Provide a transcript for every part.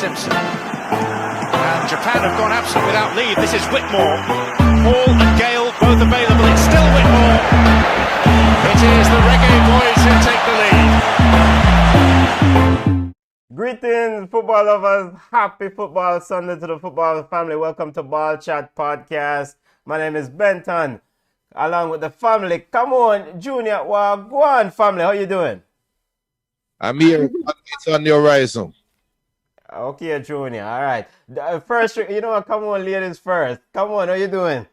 Simpson. And Japan have gone absolutely without lead. This is Whitmore. Hall and Gale both available. It's still Whitmore. It is the Reggae Boys who take the lead. Greetings, football lovers. Happy Football Sunday to the football family. Welcome to Ballchat Podcast. My name is Benton. Along with the family. Come on, Junior. Well, go on, family. How you doing? I'm here. It's on the horizon. Okay, Junior. All right. First, you know what? Come on, ladies first. Come on. How you doing?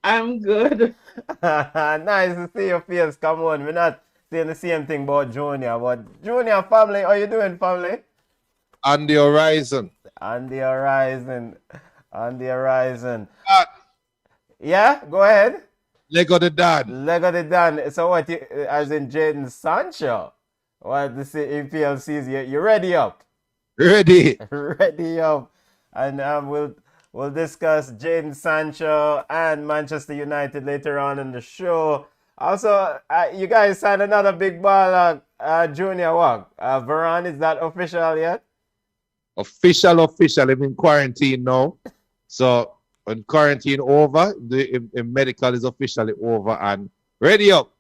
I'm good. Nice to see your face. Come on. We're not saying the same thing about Junior. But Junior, family, how you doing, family? On the horizon. On the horizon. On the horizon. Dad. Yeah, go ahead. Lego the dad. Lego the Dan. So what, as in Jadon Sancho? What, this EPL season, you ready up? Ready. Ready up. And we'll discuss Jadon Sancho and Manchester United later on in the show. Also, you guys signed another big baller, Junior Walk. Varane, is that official yet? Official. I'm in quarantine now. So when quarantine over, the medical is officially over and ready up.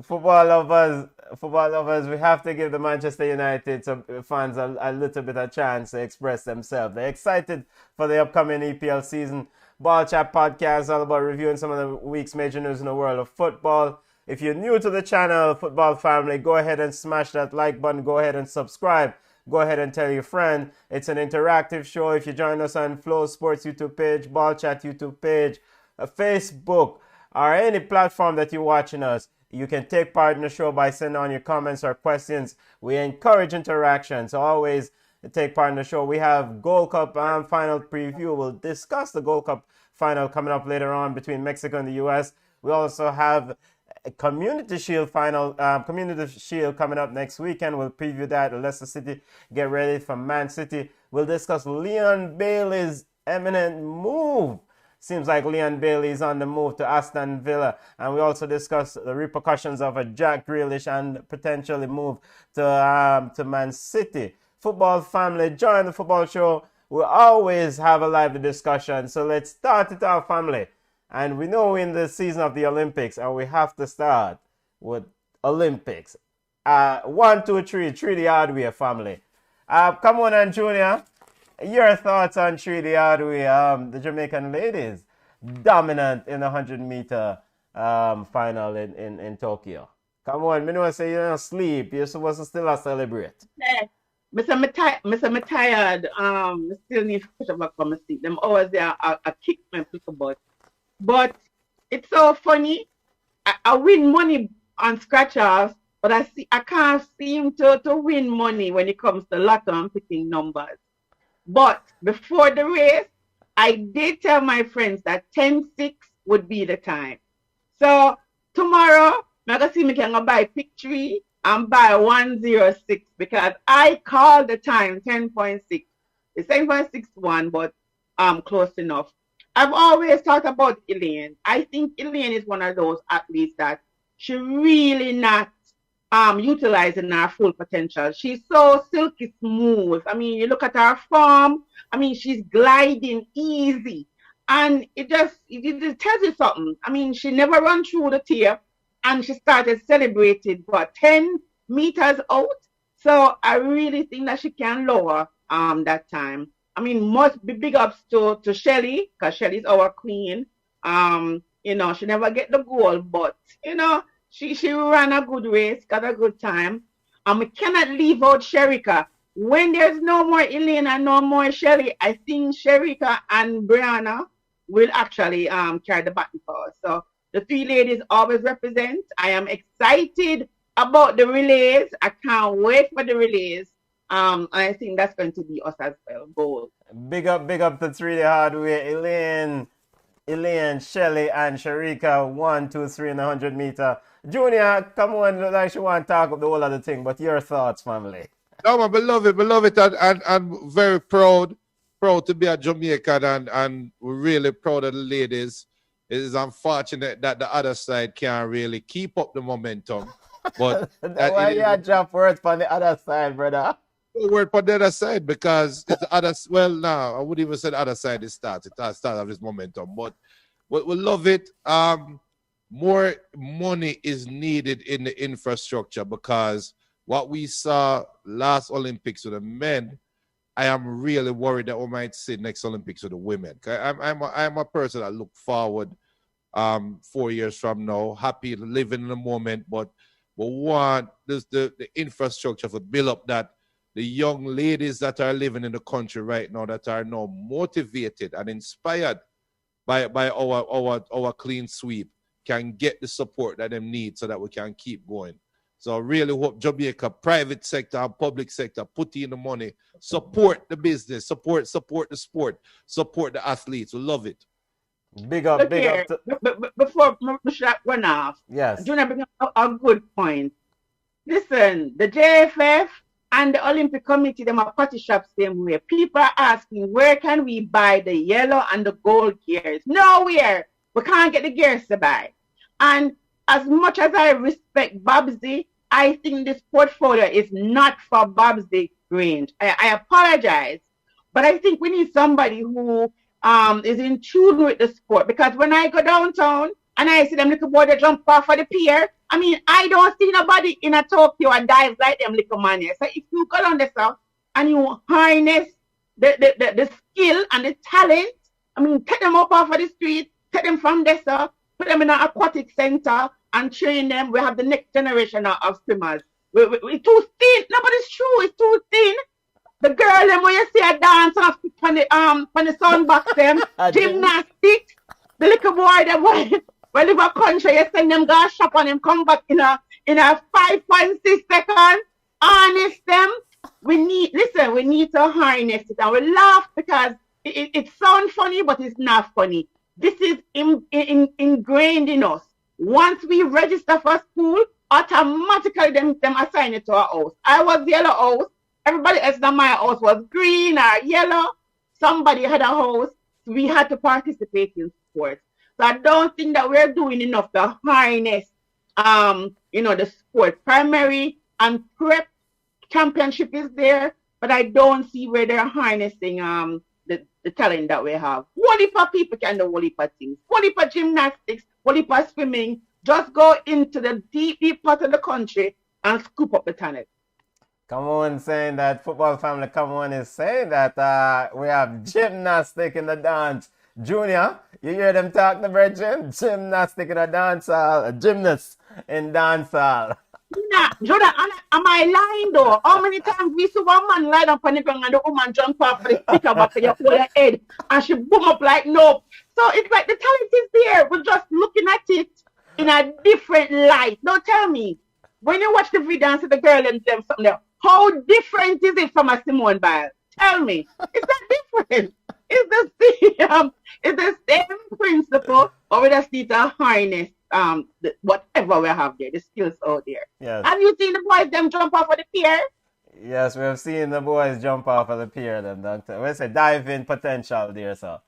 Football lovers, we have to give the Manchester United fans a little bit of chance to express themselves. They're excited for the upcoming EPL season. Ball Chat Podcast is all about reviewing some of the week's major news in the world of football. If you're new to the channel, football family, go ahead and smash that like button. Go ahead and subscribe. Go ahead and tell your friend. It's an interactive show. If you join us on Flow Sports YouTube page, Ball Chat YouTube page, Facebook, or any platform that you're watching us, you can take part in the show by sending on your comments or questions. We encourage interaction, so always take part in the show. We have Gold Cup final preview. We'll discuss the Gold Cup final coming up later on between Mexico and the U.S. We also have a Community Shield final, Community Shield coming up next weekend. We'll preview that. Leicester City get ready for Man City. We'll discuss Leon Bailey's imminent move. Seems like Leon Bailey is on the move to Aston Villa. And we also discuss the repercussions of a Jack Grealish and potentially move to Man City. Football family, join the football show. We always have a lively discussion. So let's start it off, family. And we know we're in the season of the Olympics, and we have to start with Olympics. 1, 2, 3, the hard way, family. Come on, and Junior. Your thoughts on the hard way? The Jamaican ladies dominant in the 100-meter final in Tokyo. Come on, me know say you don't sleep. You're supposed to still celebrate. Mr. Tired. Still need to push back from my sleep. Them always there a kick my people butt. But it's so funny. I win money on scratch offs, but I can't seem to win money when it comes to lotto and picking numbers. But before the race, I did tell my friends that 10-6 would be the time. So tomorrow, I'm going to see me can go buy pick 3 and buy 106 because I called the time 10.6. It's 10.61, but close enough. I've always thought about Elaine. I think Elaine is one of those athletes that she really not utilizing her full potential. She's so silky smooth. I mean, you look at her form. I mean, she's gliding easy. And it just tells you something. I mean, she never run through the tier and she started celebrating for 10 meters out. So I really think that she can lower that time. I mean, must be big ups to Shelly, because Shelly's our queen. You know, she never get the goal, but you know, she ran a good race, got a good time. We cannot leave out Sherika. When there's no more Elaine and no more Shelly, I think Sherika and Brianna will actually carry the baton for us. So the 3 ladies always represent. I am excited about the relays. I can't wait for the relays. I think that's going to be us as well. Gold. Big up to 3 the hard way. Elaine, Shelly, and Sharika. 1, 2, 3 in the 100-meter. Junior, come on, like she want to talk up the whole other thing, but your thoughts, family. No, man, beloved, and very proud to be a Jamaican, and we're really proud of the ladies. It is unfortunate that the other side can't really keep up the momentum. But Why you drop words on the other side, brother? word on the other side because it's the other. Well, now I would even say the other side. It starts of this momentum, but we love it. More money is needed in the infrastructure because what we saw last Olympics with the men, I am really worried that we might see next Olympics with the women. I'm a person that look forward 4 years from now, happy living in the moment, but we want the infrastructure to build up that the young ladies that are living in the country right now that are now motivated and inspired by our clean sweep can get the support that they need so that we can keep going. So I really hope Jamaica, private sector and public sector, put in the money, support the business, support the sport, support the athletes. We love it. Big up, Look big here, up. before we should run off, Yes. Junior bring up a good point. Listen, the JFF and the Olympic Committee, them are party shops same way. People are asking, where can we buy the yellow and the gold gears? Nowhere. We can't get the gears to buy. And as much as I respect Babsy, I think this portfolio is not for Babsy range. I apologize, but I think we need somebody who is in tune with the sport, because when I go downtown and I see them little boy that jump off of the pier, I mean, I don't see nobody in a Tokyo and dive like them little man here. So if you go down there and you harness the skill and the talent, I mean, take them up off of the street, take them from there, put them in an aquatic center and train them. We have the next generation of swimmers. We're too thin. No, but it's true. It's too thin. The girl, them when you see a dance on the sun box, them gymnastics. The little boy, them when live a country, you send them go shop and them come back in a 5.6 seconds. Harness them. We need to harness it, and we laugh because it sounds funny, but it's not funny. This is ingrained in us. Once we register for school, automatically them assign it to our house. I was yellow house. Everybody else in my house was green or yellow. Somebody had a house. We had to participate in sports. So I don't think that we're doing enough to harness, the sport. Primary and prep championship is there, but I don't see where they're harnessing the talent that we have. One heap of people can do one heap of things. One heap of gymnastics, one heap of swimming. Just go into the deep part of the country and scoop up the talent. Come on, saying that football family. Come on, is saying that we have gymnastic in the dance. Junior, you hear them talk the virgin? Gymnastic in the dance hall, gymnast in dance hall. Nah, Jordan, am I lying though? How many times we see one man lie down on the ground and the woman jump off the sticker back of your whole head and she boom up like nope. So it's like the talent is there. We're just looking at it in a different light. Don't tell me. When you watch the video and see the girl and them something there, how different is it from a Simone Biles? Tell me. It's not different. It's the same principle, but we just need to harness whatever we have there, the skills out there. Yes. Have you seen the boys them jump off of the pier? Yes, we have seen the boys jump off of the pier. We say diving potential there, so.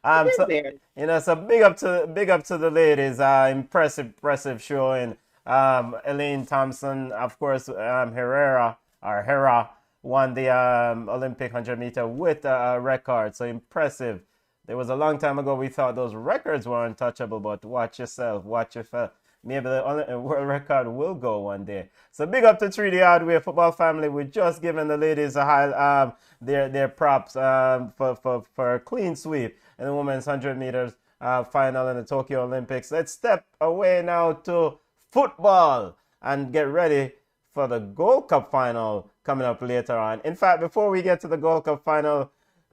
So big up to the ladies. Impressive showing. Elaine Thompson, of course, Herrera won the Olympic 100 meter with a record. So impressive. There was a long time ago we thought those records were untouchable, but watch yourself, watch yourself. Maybe the world record will go one day. So big up to 3D Hardware football family. We're just giving the ladies a high their props for a clean sweep in the women's 100 meters final in the Tokyo Olympics. Let's step away now to football and get ready for the Gold Cup final coming up later on. In fact, before we get to the Gold Cup final,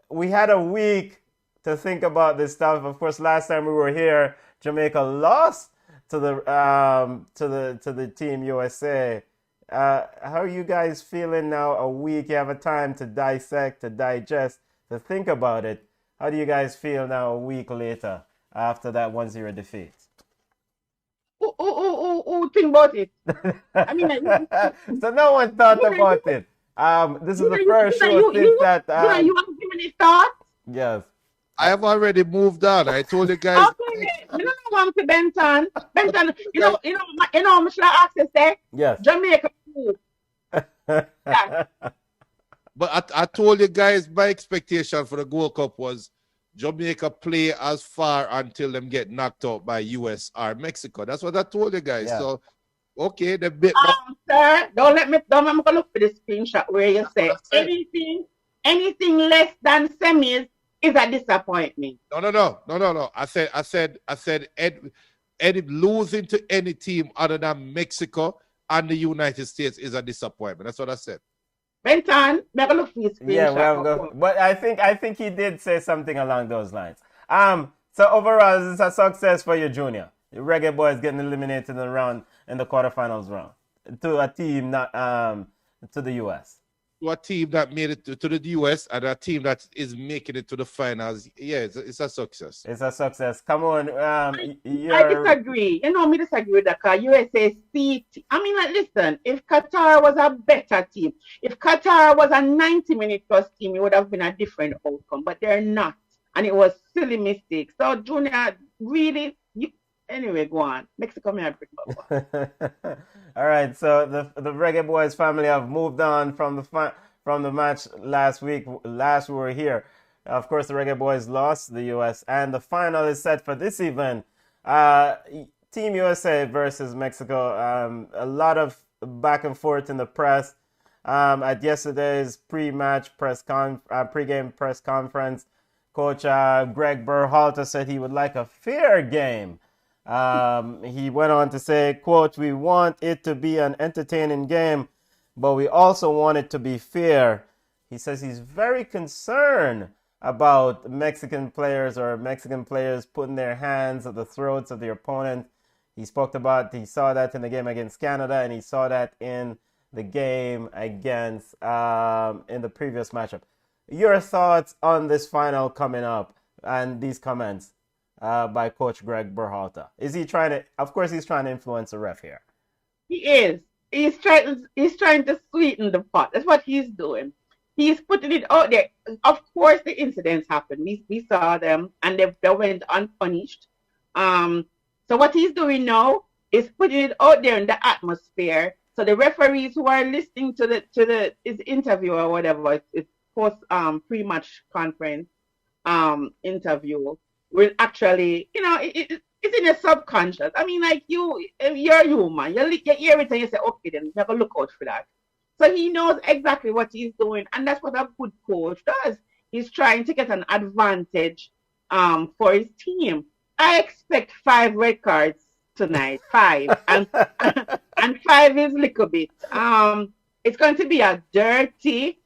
we had a week to think about this stuff. Of course, last time we were here, Jamaica lost to the Team USA. How are you guys feeling now? A week, you have a time to dissect, to digest, to think about it. How do you guys feel now a week later after that 1-0 defeat? Think about it. I mean, so no one thought about it. This is the first show since that. You haven't given it thought? Yes. I have already moved on. I told you guys. Okay. No, on to Benton. Benton, you know, Mr. Access there. Yes. Jamaica food. Yeah. But I told you guys my expectation for the Gold Cup was Jamaica play as far until them get knocked out by US or Mexico. That's what I told you guys. Yeah. So okay, the bit. Sir, don't let me go look for the screenshot where you say anything less than semis is a disappointment. No. I said Ed losing to any team other than Mexico and the United States is a disappointment. That's what I said. Benton, never look for your screenshot. Yeah, we have go. But I think he did say something along those lines. So overall, it's a success for you, Junior. The Reggae Boys getting eliminated in the quarterfinals round to a team not to the US. To a team that made it to the US and a team that is making it to the finals. Yeah, it's a success. It's a success. Come on. I disagree. You know, me disagree with that because USA I mean, like, listen, if Qatar was a better team, if Qatar was a 90-minute plus team, it would have been a different outcome, but they're not. And it was silly mistake. So, Junior, really, anyway, go on. Mexico may have All right, so the Reggae Boys family have moved on from the match last week. Last we were here. Of course, the Reggae Boys lost the US, and the final is set for this event. Team USA versus Mexico. A lot of back and forth in the press. At yesterday's pre-match pre-game press conference, Coach Greg Berhalter said he would like a fair game. He went on to say, quote, "We want it to be an entertaining game, but we also want it to be fair." He says he's very concerned about Mexican players putting their hands at the throats of their opponent. He saw that in the game against Canada, and he saw that in the game against in the previous matchup. Your thoughts on this final coming up and these comments by Coach Greg Berhalter? Is he trying to? Of course, he's trying to influence the ref here. He is. He's trying to sweeten the pot. That's what he's doing. He's putting it out there. Of course, the incidents happened. We saw them, and they went unpunished. So what he's doing now is putting it out there in the atmosphere. So the referees who are listening to his interview or whatever, it's post pre-match conference interview, will actually, it's in your subconscious. I mean, like you're human. You hear it and you say, okay, then never look out for that. So he knows exactly what he's doing, and that's what a good coach does. He's trying to get an advantage for his team. I expect 5 red cards tonight, 5, and 5 is a little bit. It's going to be a dirty,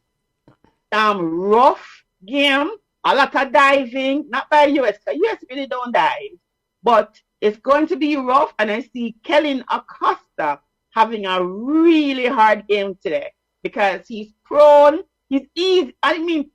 rough game. A lot of diving, not by US, because US really don't dive. But it's going to be rough, and I see Kellen Acosta having a really hard game today because he's prone, he's easily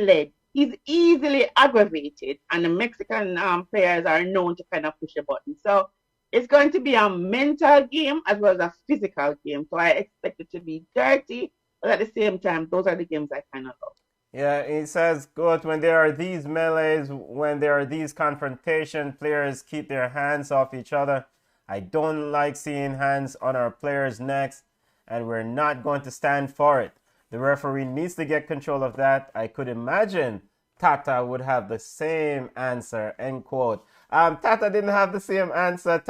led, he's easily aggravated, and the Mexican players are known to kind of push a button. So it's going to be a mental game as well as a physical game. So I expect it to be dirty, but at the same time, those are the games I kind of love. Yeah, he says, "Good, when there are these melees, when there are these confrontations, players keep their hands off each other. I don't like seeing hands on our players' necks, and we're not going to stand for it. The referee needs to get control of that. I could imagine Tata would have the same answer," end quote. Tata didn't have the same answer.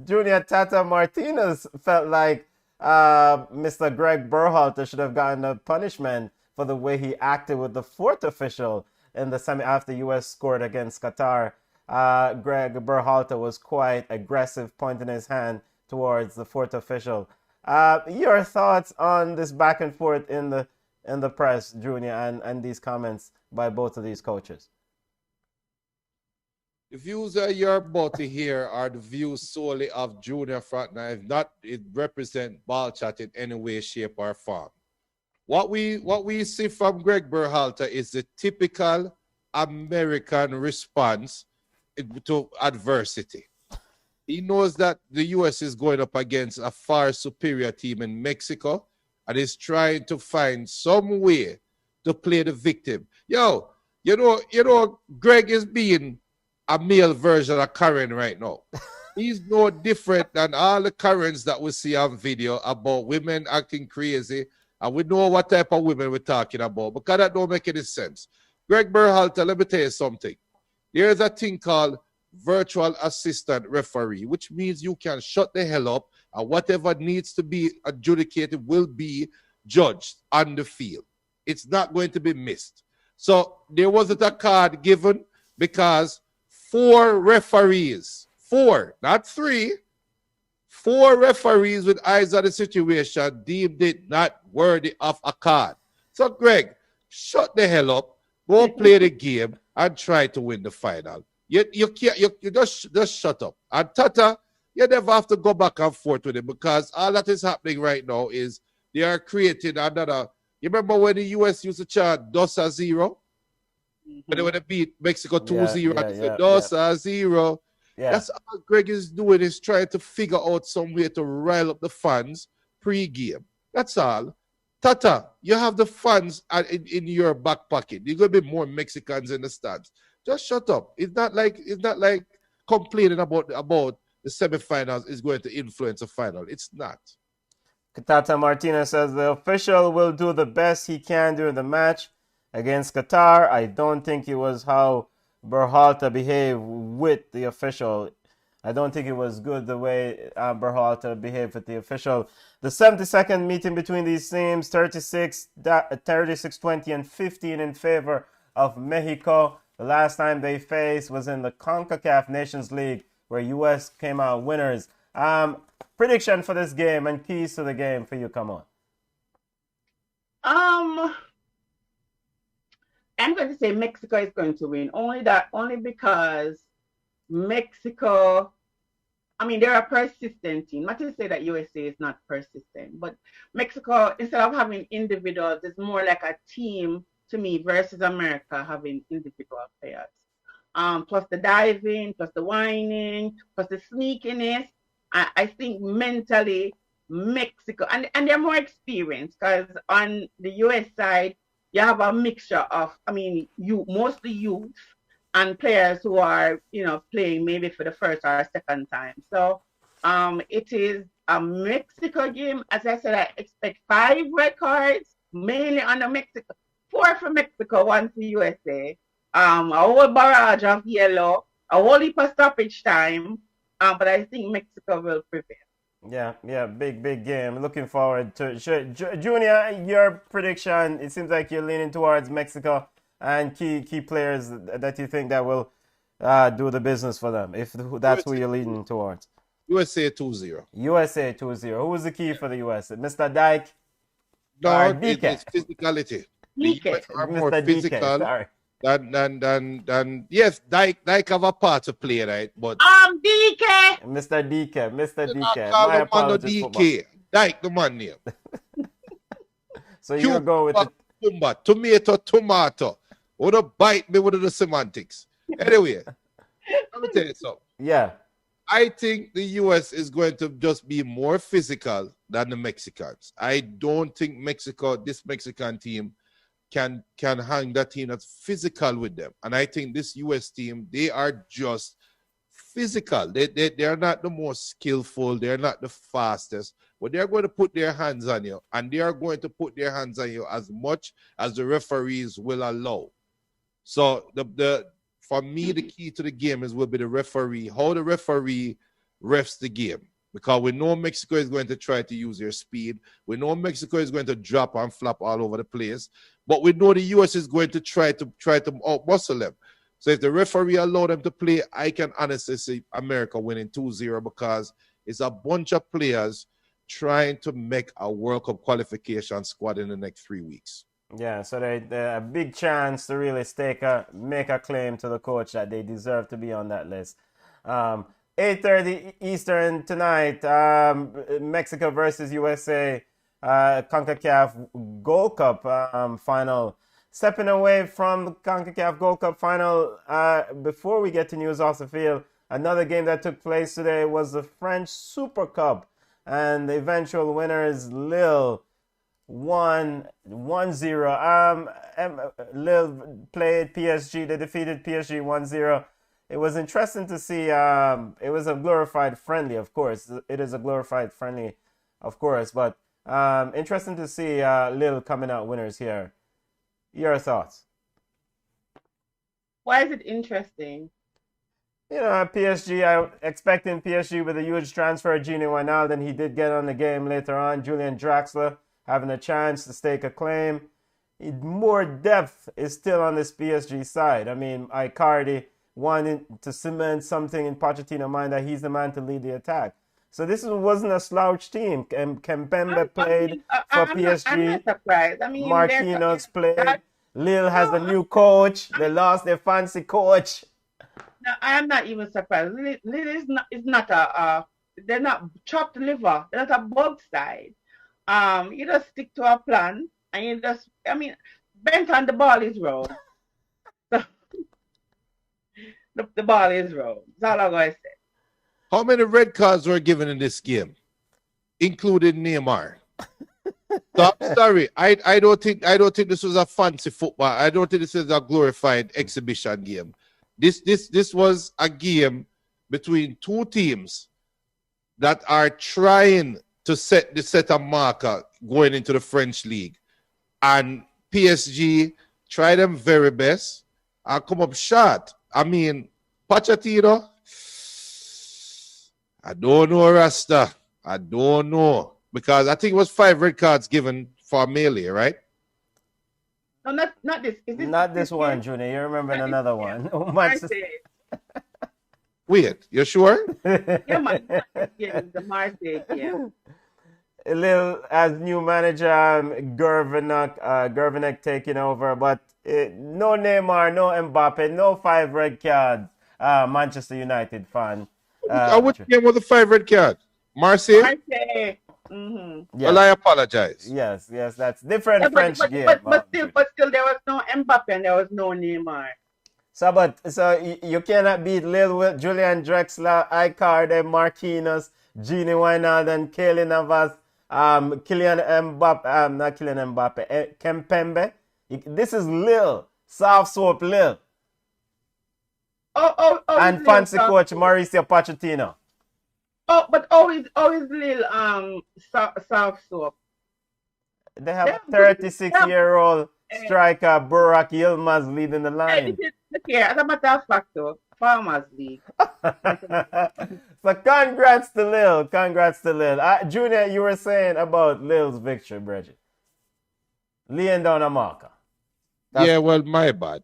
Junior Tata Martinez felt like Mr. Greg Berhalter should have gotten a punishment for the way he acted with the 4th official in the semi after US scored against Qatar. Greg Berhalter was quite aggressive, pointing his hand towards the 4th official. Your thoughts on this back and forth in the press, Junior, and these comments by both of these coaches? The views that you're about to hear are the views solely of Junior Frontline. Not it represent Ballchat in any way, shape, or form. What we see from Greg Berhalter is the typical American response to adversity. He knows that the U.S. is going up against a far superior team in Mexico and is trying to find some way to play the victim. You know, Greg is being a male version of Karen right now. He's no different than all the Karens that we see on video about women acting crazy. And we know what type of women we're talking about because that don't make any sense. Greg Berhalter, let me tell you something. There's a thing called virtual assistant referee, which means you can shut the hell up and whatever needs to be adjudicated will be judged on the field. It's not going to be missed. So there wasn't a card given because 4 referees, 4, not 3, 4 referees with eyes on the situation deemed it not worthy of a card. So, Greg, shut the hell up, go play the game, and try to win the final. You can't, you just shut up. And Tata, you never have to go back and forth with him because all that is happening right now is they are creating another. You remember when the US used to chant "2-0"? When they beat Mexico 2-0, and they said "2-0." Yeah. That's all Greg is doing, is trying to figure out some way to rile up the fans pre-game. That's all. Tata, you have the fans in your back pocket. There's going to be more Mexicans in the stands. Just shut up. It's not like complaining about the semifinals is going to influence the final. It's not. Tata Martinez says the official will do the best he can during the match against Qatar. I don't think it was how Berhalter behaved with the official. I don't think it was good the way Berhalter behaved with the official. The 72nd meeting between these teams, 36-20 and 15 in favor of Mexico. The last time they faced was in the CONCACAF Nations League, where U.S. came out winners. Prediction for this game and keys to the game for you. Come on. I'm going to say Mexico is going to win. Only because Mexico, I mean, they're a persistent team. Not to say that USA is not persistent, but Mexico, instead of having individuals, it's more like a team to me versus America having individual players. Plus the diving, plus the whining, plus the sneakiness. I think mentally Mexico, and they're more experienced because on the US side, you have a mixture of, mostly youth and players who are, playing maybe for the first or second time. So it is a Mexico game. As I said, I expect 5 red cards, mainly on the Mexico. 4 for Mexico, 1 for USA. A whole barrage of yellow, a whole heap of stoppage time. But I think Mexico will prevail. Yeah, big game. Looking forward to it. Junior, your prediction, it seems like you're leaning towards Mexico and key players that you think that will do the business for them, if that's who you're leaning towards. USA 2-0. USA 2-0. Who was the key for the US? Mr. Dyke? No, it's physicality. The US are more Mr. physical. Sorry. Than yes, Dyke have a part to play, right? But DK. Mr. DK. My apologies. DK. Dyke, the man name. So you're going with tomato. Would have bite me with the semantics. Anyway, let me tell you something. Yeah. I think the US is going to just be more physical than the Mexicans. I don't think this Mexican team can hang that team that's physical with them. And I think this US team, they are just physical. They are not the most skillful. They're not the fastest. But they're going to put their hands on you. And they are going to put their hands on you as much as the referees will allow. So for me, the key to the game will be the referee, how the referee refs the game. Because we know Mexico is going to try to use their speed. We know Mexico is going to drop and flop all over the place. But we know the US is going to try to out-muscle them. So if the referee allow them to play, I can honestly see America winning 2-0 because it's a bunch of players trying to make a World Cup qualification squad in the next 3 weeks. Yeah, so they a big chance to really make a claim to the coach that they deserve to be on that list. 8:30 Eastern tonight, Mexico versus USA, CONCACAF Gold Cup final. Stepping away from the CONCACAF Gold Cup final, before we get to news off the field, another game that took place today was the French Super Cup, and the eventual winners, Lille, won 1-0. Lille played PSG. They defeated PSG 1-0. it was interesting to see. It was a glorified friendly, of course. It is a glorified friendly, of course. But interesting to see Lille coming out winners here. Your thoughts? Why is it interesting? You know, PSG, I expecting PSG with a huge transfer, Gini Wijnaldum. He did get on the game later on. Julian Draxler having a chance to stake a claim. More depth is still on this PSG side. I mean, Icardi wanting to cement something in Pochettino's mind that he's the man to lead the attack. So this wasn't a slouch team. Kempembe played for PSG. I'm not surprised. I mean, Marquinhos played. Lille has a new coach. They lost their fancy coach. No, I am not even surprised. Lille is not they're not chopped liver. They're not a bug side. You just stick to a plan, and you just, I mean, bent on the ball is wrong. So, the ball is wrong. That's all I'm going to say. How many red cards were given in this game, including Neymar? So, sorry, I don't think this was a fancy football. I don't think this is a glorified exhibition game. This was a game between two teams that are trying to set a marker going into the French league, and PSG try them very best and come up short. I mean, Pochettino, I don't know, Rasta. I don't know, because I think it was 5 red cards given for Melee, right? No, not this. Is this Not this one, Junior. You remember another one. Wait, you sure? Yeah, man, the Marseille game. Lille as new manager, Gervinek taking over, but no Neymar, no Mbappe, no 5 red cards. Manchester United fan. Which game was the 5 red card? Marseille? Marseille. Mm-hmm. Yes. Well, I apologize. Yes, that's different Yeah, French game. But still, there was no Mbappe and there was no Neymar. So you cannot beat Lille with Julian Drexler, Icardi, Marquinhos, Gini Wijnaldum, Kylian Navas, Kylian Mbappe, not Kylian Mbappe, Kempembe. This is Lille, soft soap Lille. And fancy coach Mauricio Pochettino. Oh, but always Lille soft soap. They have a 36-year-old striker, Burak Yilmaz, leading the line. Look here, as a matter of fact, though, Farmers League. So congrats to Lille. Congrats to Lille. Junior, you were saying about Lille's victory, Bridget. Laying down a marker. Yeah, well, my bad.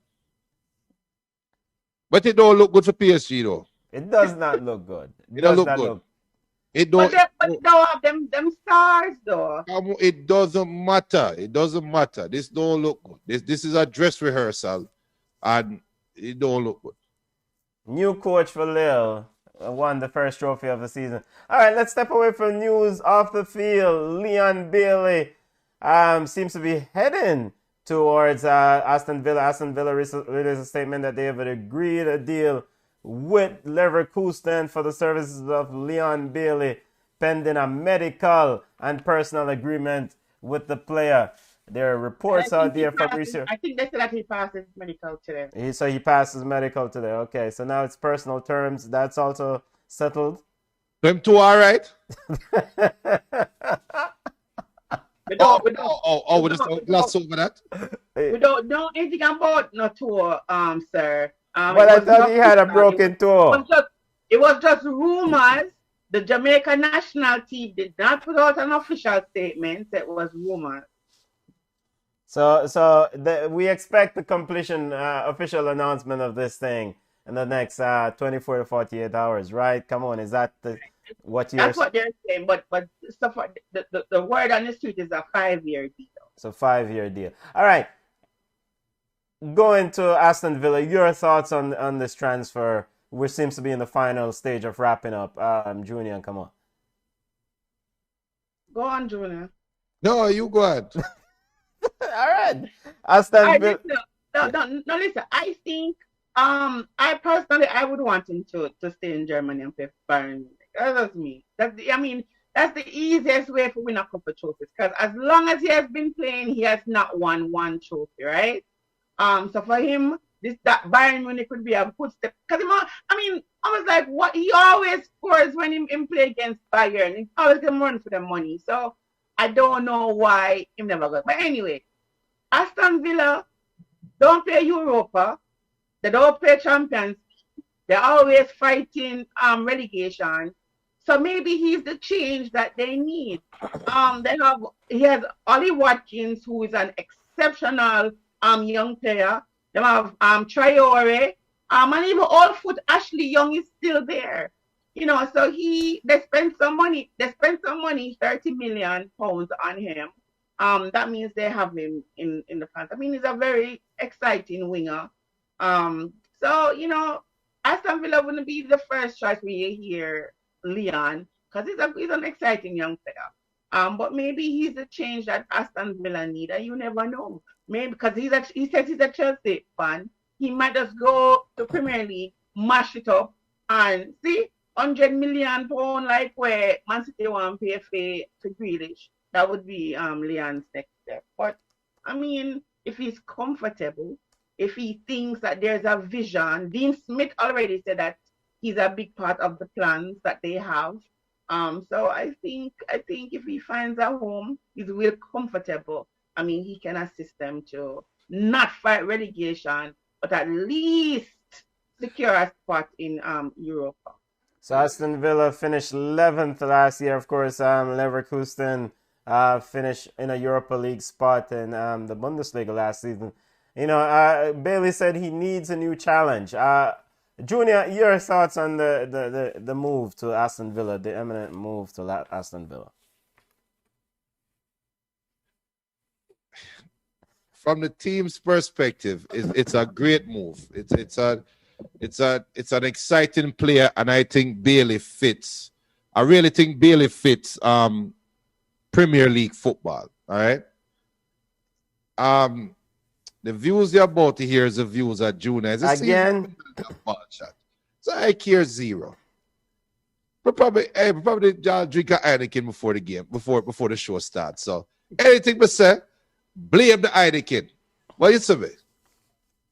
But it don't look good for PSG, though. It does not look good. It don't look good. It But don't. they don't have them stars, though. It doesn't matter. It doesn't matter. This don't look good. This is a dress rehearsal, and it don't look good. New coach for Lille won the first trophy of the season. All right, let's step away from news off the field. Leon Bailey seems to be heading towards Aston Villa. Aston Villa released a statement that they have agreed a deal with Leverkusen for the services of Leon Bailey, pending a medical and personal agreement with the player. There are reports out there, Fabrizio. I think they said that he passed his medical today. So he passes medical today. Okay, so now it's personal terms. That's also settled. Them two all right? We just gloss over that. We don't know anything about no tour, sir. But I thought he had a broken toe. It was just rumors. The Jamaica national team did not put out an official statement. It was rumors. So we expect the completion, official announcement of this thing in the next 24 to 48 hours, right? Come on, is that what you're... That's what they're saying, but stuff, the word on the street is a 5-year deal. So 5-year deal. All right. Going to Aston Villa, your thoughts on this transfer, which seems to be in the final stage of wrapping up. Junior, come on. Go on, Junior. No, you go ahead. All right. Aston Villa. No, listen. I think, I personally, I would want him to stay in Germany and play for Bayern Munich. That's me. That's the easiest way to win a couple of trophies. Because as long as he has been playing, he has not won one trophy, right? So for him, that Bayern Munich could be a good step. Because I was like, what he always scores when he play against Bayern. He always can run for the money. So I don't know why he never got. But anyway, Aston Villa don't play Europa. They don't play Champions. They're always fighting relegation. So maybe he's the change that they need. He has Ollie Watkins, who is an exceptional young player. They have Traore, and even Old Foot Ashley Young is still there. So they spent some money. They spent some money, £30 million on him. That means they have him in the front. He's a very exciting winger. So Aston Villa wouldn't be the first choice when you hear Leon, because he's an exciting young player. But maybe he's the change that Aston Villa need, and you never know. Maybe because he says he's a Chelsea fan, he might just go to Premier League, mash it up, and see £100 million like where Man City want to pay to Grealish. That would be Leon's next step. But if he's comfortable, if he thinks that there's a vision, Dean Smith already said that he's a big part of the plans that they have. So I think if he finds a home, he's real comfortable. He can assist them to not fight relegation, but at least secure a spot in Europa. So Aston Villa finished 11th last year. Of course, Leverkusen finished in a Europa League spot in the Bundesliga last season. Bailey said he needs a new challenge. Junior, your thoughts on the move to Aston Villa, the imminent move to Aston Villa? From the team's perspective, it's a great move. It's an exciting player, and I think Bailey fits. I really think Bailey fits Premier League football. All right. The views you're about to hear is the views of Junior. Again, so I care zero. But probably drink a Heineken before the game, before the show starts. So anything but say, blame the Heineken. What you say?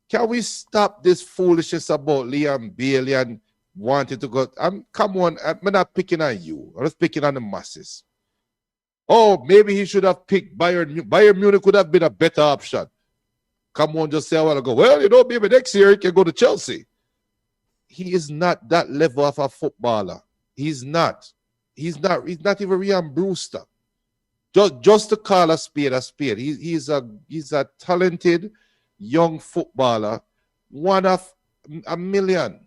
Can we stop this foolishness about Liam Bailey and wanting to go? Come on, I'm not picking on you. I'm just picking on the masses. Oh, maybe he should have picked Bayern. Bayern Munich could have been a better option. Come on, just say a while ago, well, maybe next year he can go to Chelsea. He is not that level of a footballer. He's not. He's not even Ryan Brewster. Just to call a spade. He's a talented young footballer, one of a million.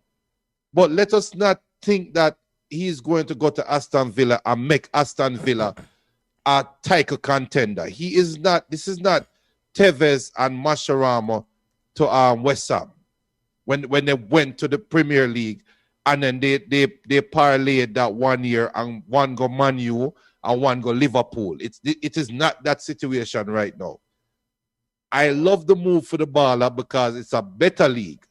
But let us not think that he's going to go to Aston Villa and make Aston Villa a title contender. He is not. This is not Tevez and Mascherano to West Ham when they went to the Premier League, and then they parlayed that 1 year, and one go Man U and one go Liverpool. It is not that situation right now. I love the move for the baller because it's a better league.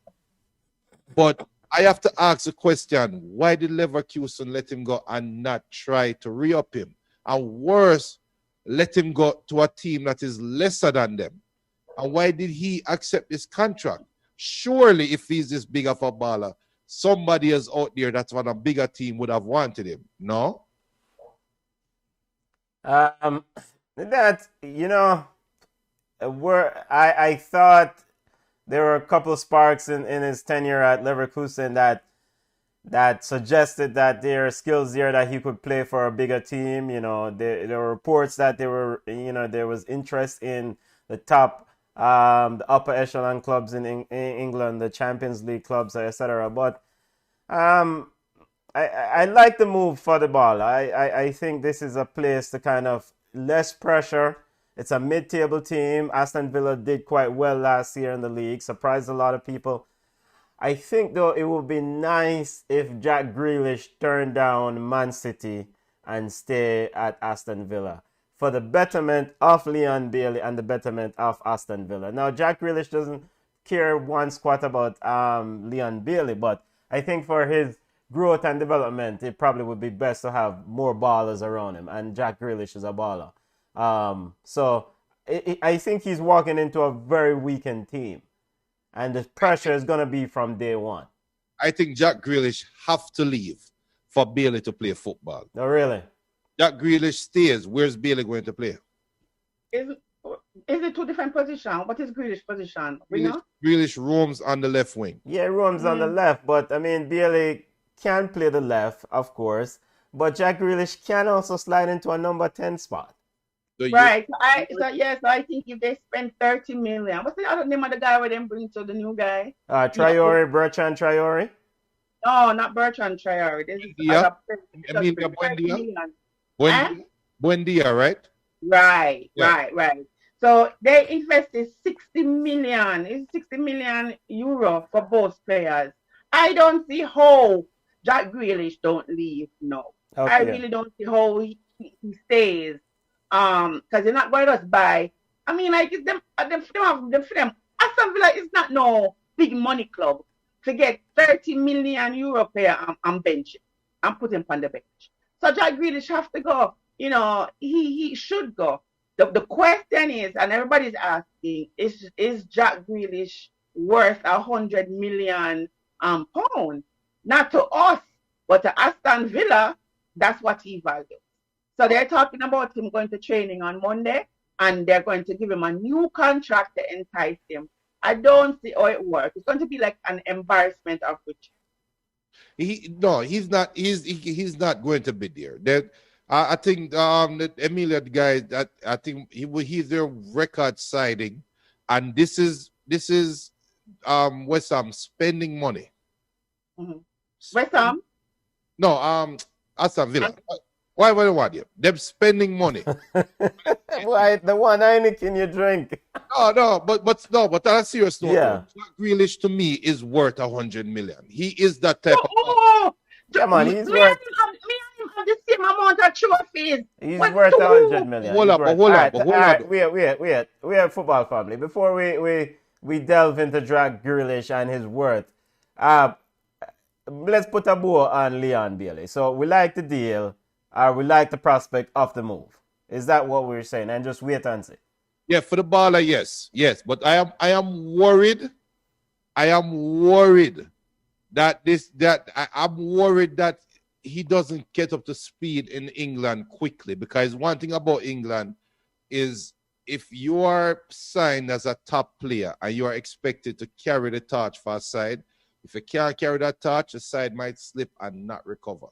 But I have to ask the question, why did Leverkusen let him go and not try to re-up him? And worse, let him go to a team that is lesser than them? And why did he accept this contract? Surely, if he's this big of a baller, somebody else out there that's on a bigger team would have wanted him. No? I thought there were a couple of sparks in his tenure at Leverkusen that suggested that there are skills there that he could play for a bigger team. There were reports that there was interest in the top, the upper echelon clubs in England, the Champions League clubs, etc. But I like the move for the ball. I think this is a place to kind of less pressure. It's a mid-table team. Aston Villa did quite well last year in the league, surprised a lot of people. I think, though, it would be nice if Jack Grealish turned down Man City and stay at Aston Villa for the betterment of Leon Bailey and the betterment of Aston Villa. Now, Jack Grealish doesn't care one squat about Leon Bailey, but I think for his growth and development, it probably would be best to have more ballers around him, and Jack Grealish is a baller. So I think he's walking into a very weakened team. and the pressure is going to be from day one. I think Jack Grealish have to leave for Bailey to play football. No, really? Jack Grealish stays. Where's Bailey going to play? Is it two different positions? What is Grealish position? Winger? Grealish roams on the left wing. Yeah, roams on the left, but I mean, Bailey can play the left, of course, but Jack Grealish can also slide into a number 10 spot. So Right. So I think if they spend 30 million, what's the other name of the guy where they bring to the new guy? Traore, Bertrand Traore? No, not Bertrand Traore. This is Emilia Buendia. Buendia, right? Right, Yeah. right. So they invested 60 million. It's 60 million euro for both players. I don't see how Jack Grealish don't leave. No, Okay. I really don't see how he stays. Because they're not going to just buy. I mean, like it's them. For them. Aston Villa is not no big money club to get 30 million euro player on bench. I'm putting him on the bench. So Jack Grealish have to go. You know, he should go. The question is, and everybody's asking, is Jack Grealish worth 100 million pound? Not to us, but to Aston Villa, that's what he values. So they're talking about him going to training on Monday, and they're going to give him a new contract to entice him. I don't see how it works. It's going to be like an embarrassment of riches. He's not. He's not going to be there. I think that Emilia guy. That I think he's their record siding, and this is West Ham spending money. Mm-hmm. West Ham? No, Aston Villa. Why would I want you? Them spending money. Why the one Heineken you drink? But on a serious note, Yeah. Jack Grealish to me is worth 100 million. He is that type of. Come on, he's me worth. and him have the same amount of trophies. He's But worth to 100 million. Hold He's up, worth- hold up, Alright, hold alright, up. Wait. We are a football family. Before we delve into Jack Grealish and his worth, let's put a bow on Leon Bailey. So we like the deal, we like the prospect of the move. Is that what we're saying? And just wait and see. Yeah, for the baller, yes. But I am worried. I'm worried that he doesn't get up to speed in England quickly, because one thing about England is if you are signed as a top player and you are expected to carry the torch for a side, if you can't carry that torch, the side might slip and not recover.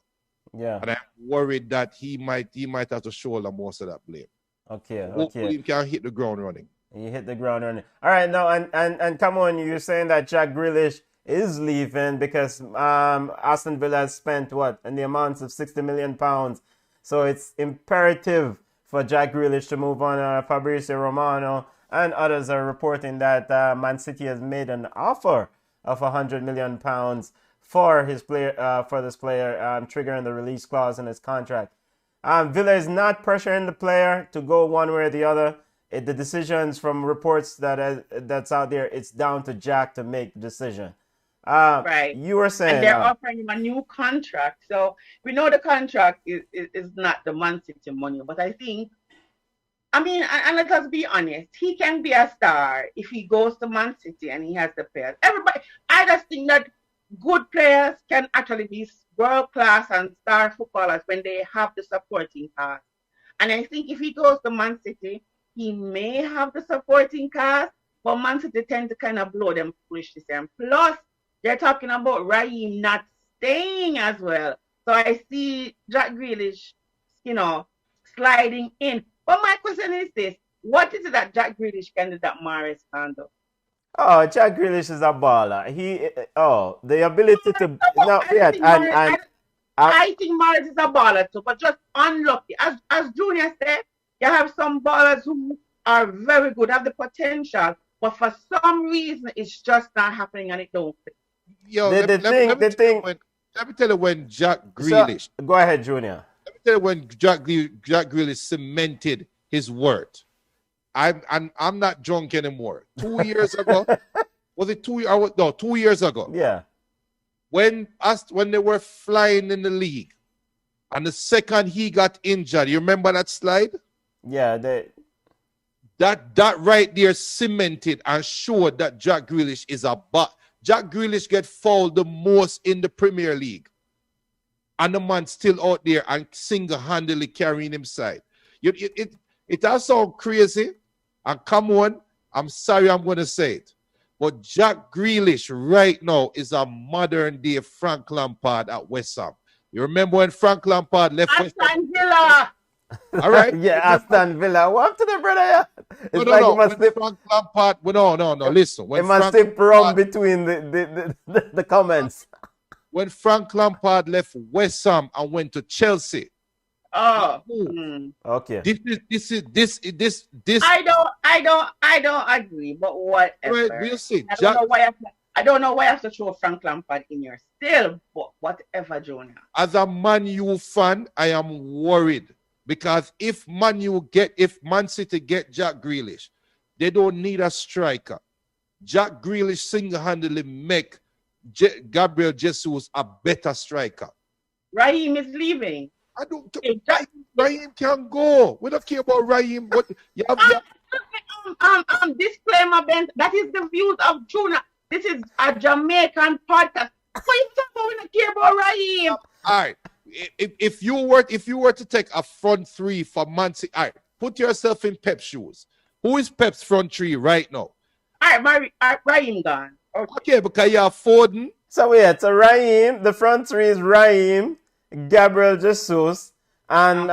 Yeah. And I'm worried that he might have to shoulder most of that blame. Okay. Hopefully he can hit the ground running. He hit the ground running. All right, now and come on, you're saying that Jack Grealish is leaving because Aston Villa has spent what in the amounts of £60 million. So it's imperative for Jack Grealish to move on. Fabrizio Romano and others are reporting that Man City has made an offer of £100 million for his player, triggering the release clause in his contract. Villa is not pressuring the player to go one way or the other. The decisions from reports that's out there, it's down to Jack to make the decision. Right. You were saying... And they're offering him a new contract. So we know the contract is not the Man City money. But I think, and let us be honest, he can be a star if he goes to Man City and he has the players. I just think that good players can actually be world-class and star footballers when they have the supporting cast. And I think if he goes to Man City, he may have the supporting cast, but Man City tend to kind of blow them foolishness. And plus, they're talking about Raheem not staying as well. So I see Jack Grealish, sliding in. But my question is this: what is it that Jack Grealish can do that Mahrez can't do? Oh, Jack Grealish is a baller. The ability to... I think Mahrez is a baller too, but just unlucky. As Junior said, you have some ballers who are very good, have the potential, but for some reason it's just not happening and it don't fit. Yo, let me tell you when Jack Grealish. So, go ahead, Junior. Let me tell you when Jack Grealish cemented his worth. I'm not drunk anymore. 2 years ago, was it 2 years? No, 2 years ago. Yeah. When they were flying in the league, and the second he got injured, you remember that slide? Yeah. That right there cemented and showed that Jack Grealish is a but. Jack Grealish get fouled the most in the Premier League. And the man still out there and single-handedly carrying him side. It does sound crazy. And come on, I'm sorry I'm going to say it. But Jack Grealish right now is a modern-day Frank Lampard at West Ham. You remember when Frank Lampard left West Ham? Aston Villa. All right. Yeah, Aston Villa. What up to the brother? Yeah? It's No. like he must When slip, Frank Lampard, no. Listen. he When must Frank slip from Lampard, between the comments. when Frank Lampard left West Ham and went to Chelsea, Oh. Okay. this. I don't agree, but whatever. Right, we'll see. I don't know why I have to throw Frank Lampard in here still, but whatever, Junior. As a Man U fan, I am worried because if Man City get Jack Grealish, they don't need a striker. Jack Grealish single-handedly make Gabriel Jesus a better striker. Raheem is leaving. I don't. Raheem can go. We don't care about Raheem. What you have? Disclaimer, Ben. That is the views of Junior. This is a Jamaican podcast. What you talking about? We don't care about Raheem. All right. If you were to take a front three for Man City, all right, put yourself in Pep's shoes. Who is Pep's front three right now? All right, Raheem gone. Okay, because you have Foden. So yeah, so Raheem, the front three is Raheem, Gabriel Jesus, and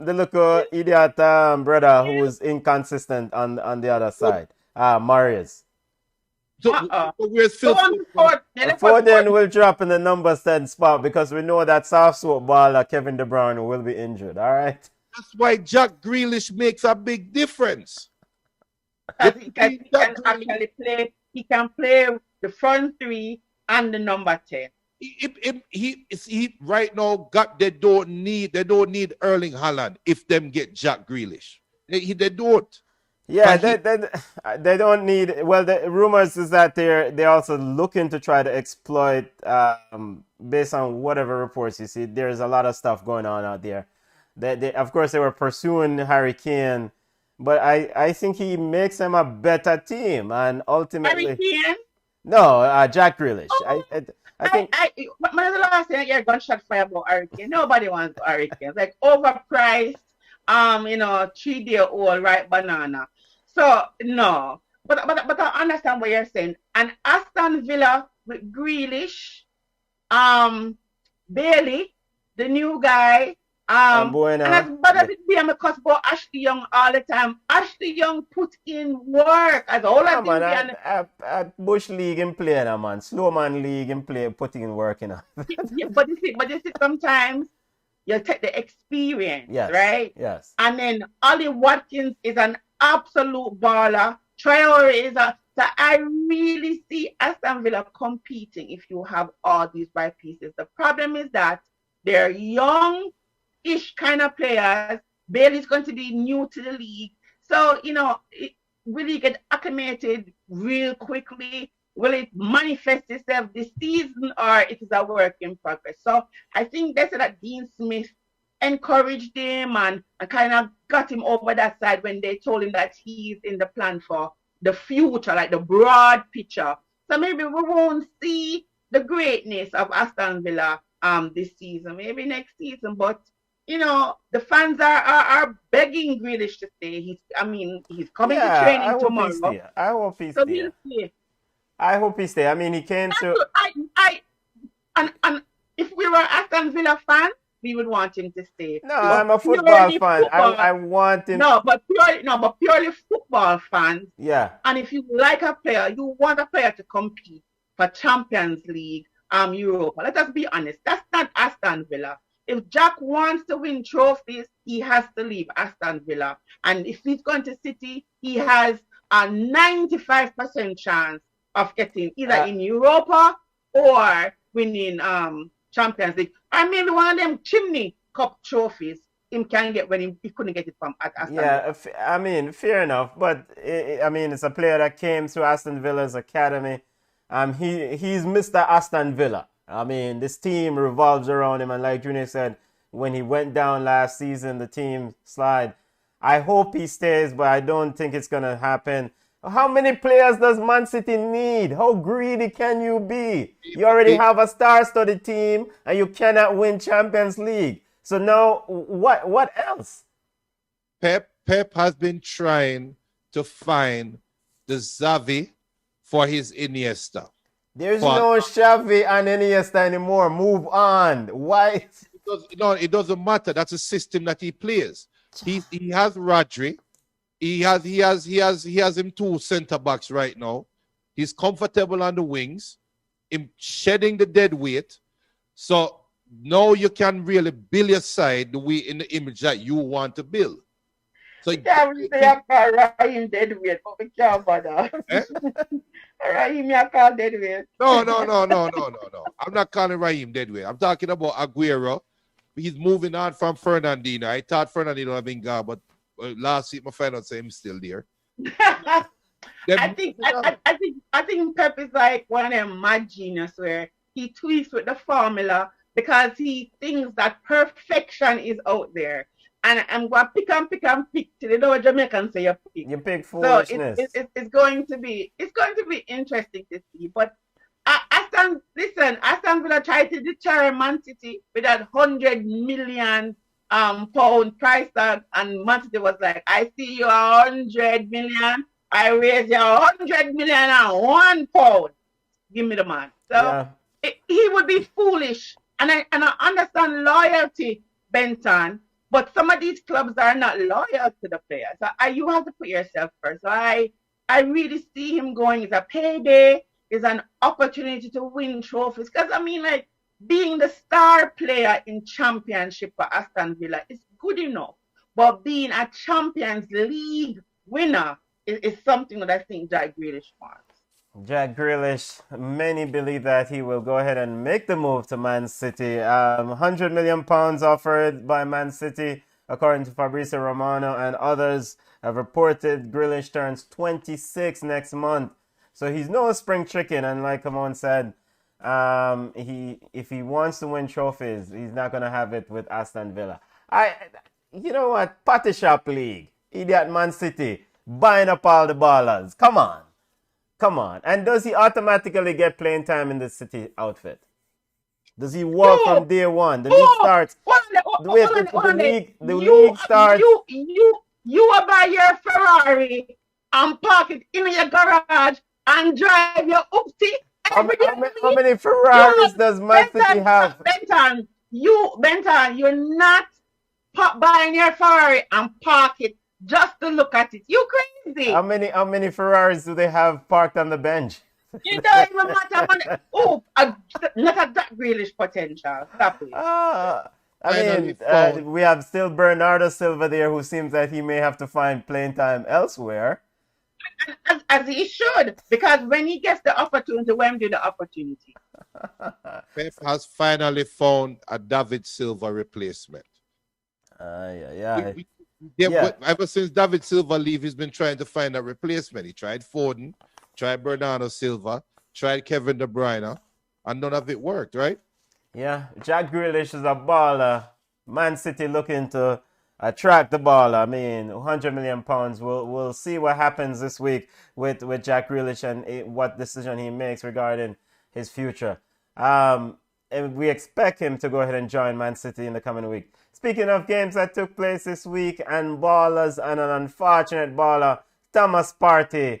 the little idiot brother who is inconsistent on the other side, Marius. So where's Phil? Foden will drop in the number 10 spot because we know that soft soap baller Kevin De Bruyne will be injured. All right. That's why Jack Grealish makes a big difference. He can actually play. He can play the front three and the number 10. He right now they don't need Erling Haaland if them get Jack Grealish. They don't. Yeah, they don't need. Well, the rumors is that they're also looking to try to exploit, based on whatever reports you see. There's a lot of stuff going on out there. They of course they were pursuing Harry Kane, but I think he makes them a better team, and ultimately. Harry Kane? No, Jack Grealish. I think. When was the last thing you're gunshot fire about Harry Kane? Nobody wants Harry Kane. It's like overpriced, 3-day-old ripe banana. So no, but I understand what you're saying. And Aston Villa with Grealish, Bailey, the new guy, and as bad as it be, I'm a cuss about Ashley Young all the time. Ashley Young put in work as all of them. At Bush League in play, man. Slow man league in play, putting in work, Yeah, but you see, sometimes you take the experience, yes, right? Yes. And then Ollie Watkins is an absolute baller. Traore is so I really see Aston Villa competing if you have all these right pieces. The problem is that they're young-ish kind of players. Bailey's going to be new to the league. So, it really get acclimated real quickly. Will it manifest itself this season or it is a work in progress? So I think that's that Dean Smith encouraged him and kind of got him over that side when they told him that he's in the plan for the future, like the broad picture. So maybe we won't see the greatness of Aston Villa this season, maybe next season. But the fans are begging Grealish to stay. He's coming to training tomorrow. I hope he so stays. I hope he stays. I mean, he came to. And if we were Aston Villa fans, we would want him to stay. No, I'm a football fan. I want him. No, but purely football fans. Yeah. And if you like a player, you want a player to compete for Champions League, Europa. Let us be honest. That's not Aston Villa. If Jack wants to win trophies, he has to leave Aston Villa. And if he's going to City, he has a 95% chance of getting either in Europa or winning Champions League. I mean, one of them chimney cup trophies him can get when he couldn't get it from Aston Villa. Yeah, I mean, fair enough. But, it's a player that came to Aston Villa's academy. He's Mr. Aston Villa. I mean, this team revolves around him. And like Junior said, when he went down last season, the team slide. I hope he stays, but I don't think it's going to happen. How many players does Man City need? How greedy can you be? You already have a star-studded team and you cannot win Champions League. So now, what else? Pep has been trying to find the Xavi for his Iniesta. There's no Xavi and Iniesta anymore. Move on. Why? It doesn't matter. That's a system that he plays. He has Rodri. He has him two center backs right now. He's comfortable on the wings, him shedding the dead weight. So now you can really build your side the way in the image that you want to build. So you can't really say I call Raheem dead weight, but we can't bother. Raheem, you call dead weight. No. I'm not calling Raheem dead weight. I'm talking about Aguero. He's moving on from Fernandinho. I thought Fernandinho had been gone, but last week my friend would say I'm still there. I think Pep is like one of them mad genius where he tweaks with the formula because he thinks that perfection is out there. And I'm going to pick till you know what Jamaicans say you pick. You pick foolishness. So it's going to be interesting to see. But Aston Villa tried to deter Man City with that £100 million pound price tag, and Man City was like, I see you 100 million, I raise you 100 million and £1. Give me the man. So he would be foolish, and I understand loyalty, Benton, but some of these clubs are not loyal to the players. So you have to put yourself first. So I really see him going as a payday, is an opportunity to win trophies. Because I mean, like, being the star player in Championship for Aston Villa is good enough, but being a Champions League winner is something that I think Jack Grealish wants. Jack Grealish, many believe that he will go ahead and make the move to Man City. £100 million offered by Man City, according to Fabrizio Romano, and others have reported Grealish turns 26 next month. So he's no spring chicken, and like Kamon said, if he wants to win trophies, he's not going to have it with Aston Villa. You know what? Patty Shop League. Idiot Man City. Buying up all the ballers. Come on. And does he automatically get playing time in the City outfit? Does he walk from day one? The league starts. The league starts. You will buy your Ferrari and park it in your garage and drive your oopsie. How many Ferraris does Man City have? Benton, you're not buying your Ferrari and park it just to look at it. You crazy. How many Ferraris do they have parked on the bench? You don't even matter money. Not a that Grealish potential. Stop it. We have still Bernardo Silva there, who seems that he may have to find playing time elsewhere. As he should, because when he gets the opportunity, when do the opportunity? Pep has finally found a David Silva replacement. Ever since David Silva leave, he's been trying to find a replacement. He tried Foden, tried Bernardo Silva, tried Kevin De Bruyne, and none of it worked, right? Yeah, Jack Grealish is a baller. Man City looking to attract the ball. I mean, £100 million. We'll see what happens this week with Jack Grealish and what decision he makes regarding his future. And we expect him to go ahead and join Man City in the coming week. Speaking of games that took place this week and ballers, and an unfortunate baller, Thomas Partey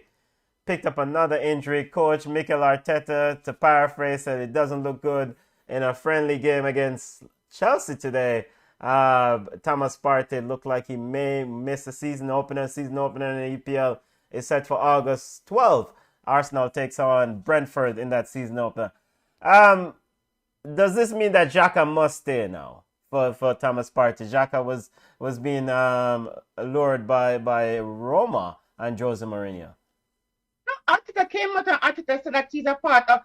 picked up another injury. Coach Mikel Arteta, to paraphrase, said it doesn't look good in a friendly game against Chelsea today. Thomas Partey looked like he may miss the season opener. Season opener in the EPL is set for August 12th. Arsenal takes on Brentford in that season opener. Does this mean that Xhaka must stay now for Thomas Partey? Xhaka was being lured by Roma and Jose Mourinho. No, Arteta came out and Arteta said that he's a part of.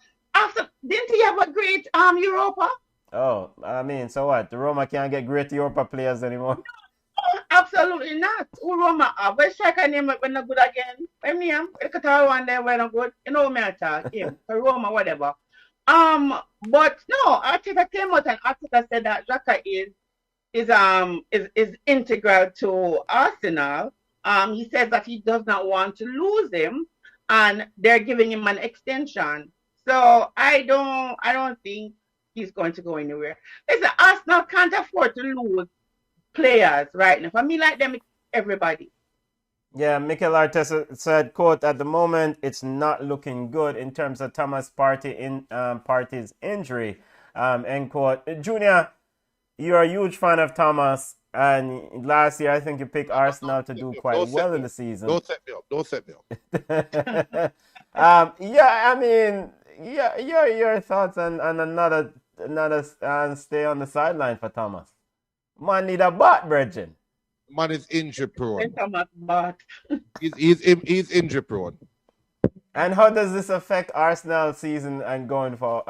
Didn't he have a great Europa? Oh, I mean, so what? The Roma can't get great Europa players anymore? No, absolutely not. Who Roma have? Where's striker name when not good again? When name? Qatar one there when not good. You know me I talk. Yeah, Roma, whatever. But no, Arteta came out and Arteta said that Xhaka is is integral to Arsenal. He says that he does not want to lose him, and they're giving him an extension. So I don't think he's going to go anywhere. Listen, Arsenal can't afford to lose players right now. For me, like them, everybody. Yeah, Mikel Arteta said, quote, at the moment, it's not looking good in terms of Partey's injury, end quote. Junior, you're a huge fan of Thomas, and last year I think you picked Arsenal to do quite well in the season. Don't set me up. Don't set me up. Yeah, I mean, yeah, your thoughts on another stay on the sideline for Thomas. Man need a butt, Bridget. Man is injury prone. Thomas, but He's injury prone. And how does this affect Arsenal season and going for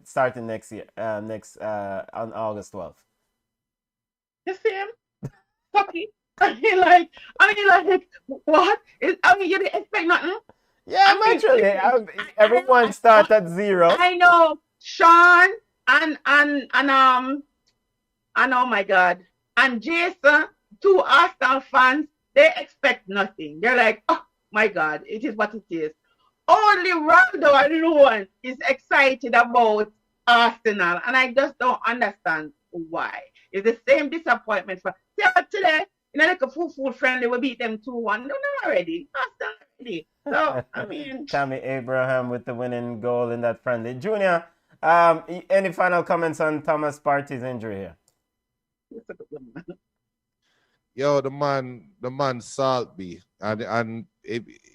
starting next year, on August 12th? the same. Fucky. I mean, like, what? You didn't expect nothing. Yeah, naturally. Everyone starts at zero. I know Sean and oh my God, and Jason, two Arsenal fans, they expect nothing. They're like, oh my God, it is what it is. Only Ronaldo alone is excited about Arsenal, and I just don't understand why. It's the same disappointment for today. You know, like a full friendly, we beat them 2-1. No, already. Arsenal already. So I mean, Tammy Abraham with the winning goal in that friendly. Junior, any final comments on Thomas Partey's injury here? Yo, the man Saltby, and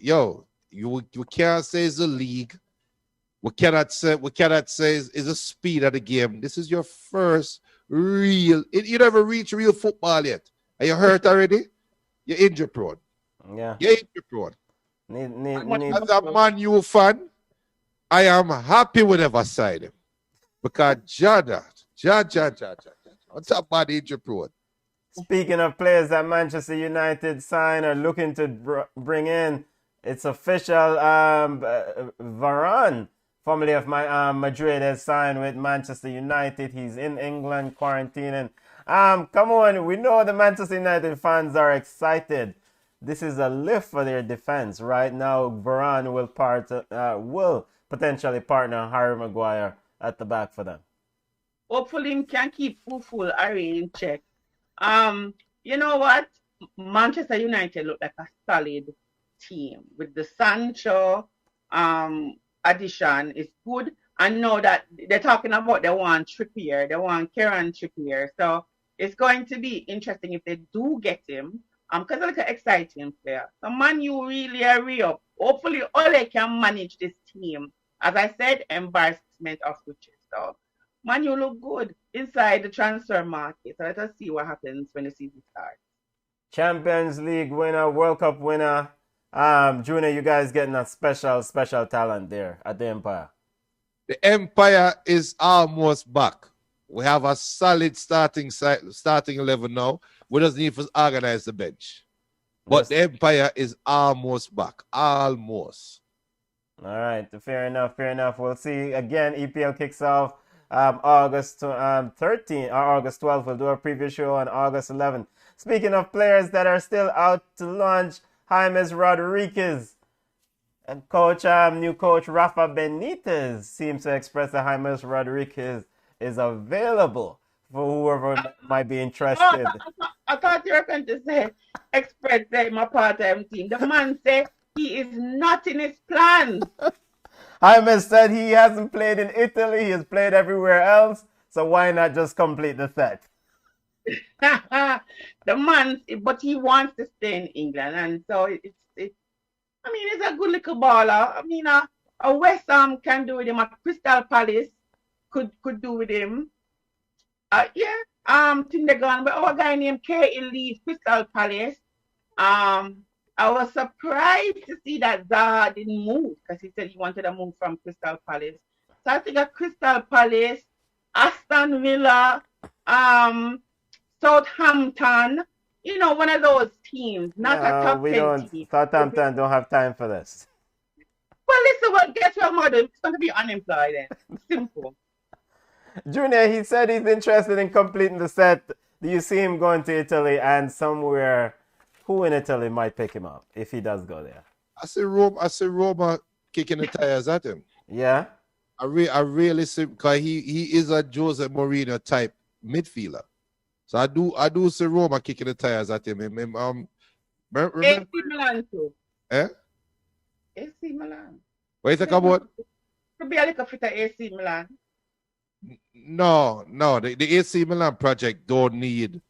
yo, you can't say it's a league. We cannot say it's a speed of the game. This is your first real. You never reach real football yet. Are you hurt already? You're injury prone. Yeah. You're injury prone. Need As a Man U fan, I am happy whenever side him because Jada. What's up, man? Injury prone. Speaking of players that Manchester United sign or looking to bring in, it's official. Varane, formerly of Madrid, has signed with Manchester United. He's in England quarantining. Come on, we know the Manchester United fans are excited. This is a lift for their defense. Right now, Varane will potentially partner Harry Maguire at the back for them. Hopefully, he can keep full Harry in check. You know what? Manchester United look like a solid team with the Sancho addition is good. I know that they're talking about they want Trippier, they want Kieran Trippier. So it's going to be interesting if they do get him. Because it's like an exciting player. So Man U really are up. Hopefully Ole can manage this team. As I said, embarrassment of riches. So Man U look good inside the transfer market. So let us see what happens when the season starts. Champions League winner, World Cup winner. Junior, you guys getting a special talent there at the Empire. The Empire is almost back. We have a solid starting 11 now. We just need to organize the bench. But the Empire is almost back. Almost. All right. Fair enough. We'll see. Again, EPL kicks off August 13 or August 12th. We'll do a preview show on August 11th. Speaking of players that are still out to launch, James Rodriguez and new coach Rafa Benitez seems to express that James Rodriguez is available for whoever might be interested. I thought you were going to say express my part-time team. The man said he is not in his plans. James said he hasn't played in Italy. He has played everywhere else. So why not just complete the set? The man, but he wants to stay in England, and so it's he's a good little baller. I mean, a West Ham can do with him. A Crystal Palace could do with him. Think they're gone, but our guy named K leave Crystal Palace. I was surprised to see that Zaha didn't move because he said he wanted to move from Crystal Palace. So I think a Crystal Palace, Aston Villa, Southampton, one of those teams, not a top 10 team. Southampton don't have time for this. Well, listen, guess what, mother? It's going to be unemployed then. Simple. Junior, he said he's interested in completing the set Do you see him going to Italy and somewhere? Who in Italy might pick him up if he does go there? I see Roma kicking the tires at him. Yeah. I really see because he is a Jose Mourinho type midfielder. So I do see Roma kicking the tires at him. Remember, AC Milan too. eh? AC Milan. What you think about? To be a little fit at AC Milan. No. The AC Milan project don't need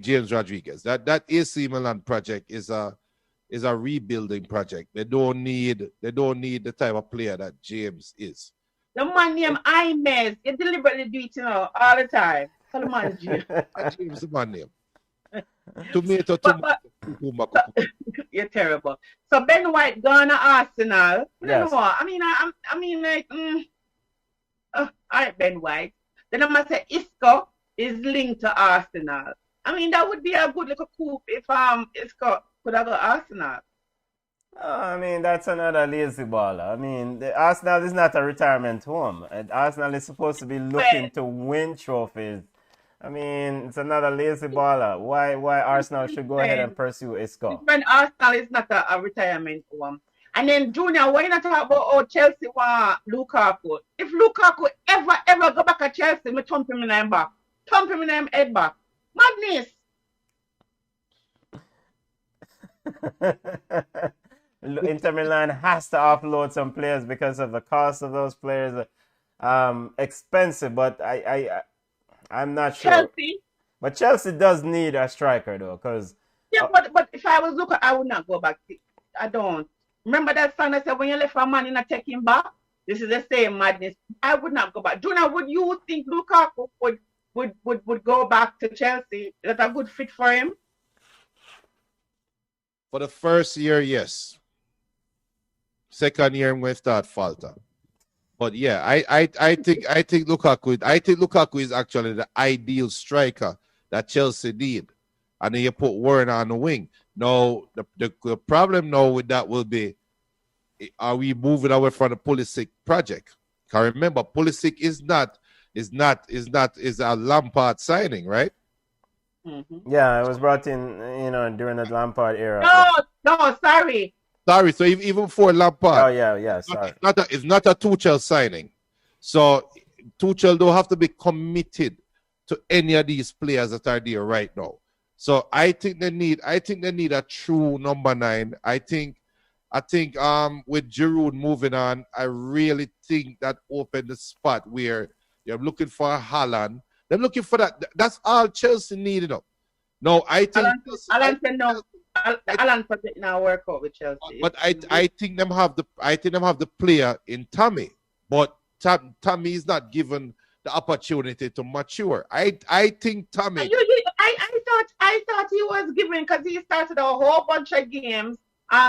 James Rodriguez. That AC Milan project is a rebuilding project. They don't need the type of player that James is. The man named Imes, you deliberately do it, all the time. Tell the man James. James the man name. Tomato. You're terrible. So Ben White gone to Arsenal. You Yes. know what? I mean, like, all right, Ben White. Then I must say Isco is linked to Arsenal. I mean, that would be a good little coup if Isco could have got Arsenal. I mean, that's another lazy baller. I mean, Arsenal is not a retirement home. And Arsenal is supposed to be looking to win trophies. I mean, it's another lazy baller. Why Arsenal should go ahead and pursue Isco? When Arsenal is not a retirement home. And then, Junior, why you not talk about Chelsea want Lukaku? If Lukaku ever go back to Chelsea, me thump him in the back. Thump him in the head back. Madness. Inter Milan has to offload some players because of the cost of those players. Expensive, but I'm not sure. Chelsea. But Chelsea does need a striker though, because Yeah, but if I was looking, I would not go back. I don't. Remember that song that said when you left a man, you're not taking back? This is the same madness. I would not go back. Junior, would you think Lukaku would go back to Chelsea? Is that a good fit for him? For the first year, yes. Second year, I'm going to start falter. But yeah, I think Lukaku is actually the ideal striker that Chelsea need. And then you put Warren on the wing. Now the problem now with that will be, are we moving away from the Pulisic project? Because remember, Pulisic is a Lampard signing, right? Mm-hmm. yeah, it was brought in, during the Lampard era. No, sorry. Sorry, so even for Lampard, Oh yeah, sorry. it's not a Tuchel signing. So Tuchel don't have to be committed to any of these players that are there right now. So I think they need a true number 9. I think with Giroud moving on, I really think that opened the spot where you're looking for a Haaland. They're looking for that. That's all Chelsea needed up. No, I think Alan said no. Alan project now work out with Chelsea. But I think them have the player in Tommy, but Tommy is not given the opportunity to mature. I think Tommy. I thought he was given because he started a whole bunch of games.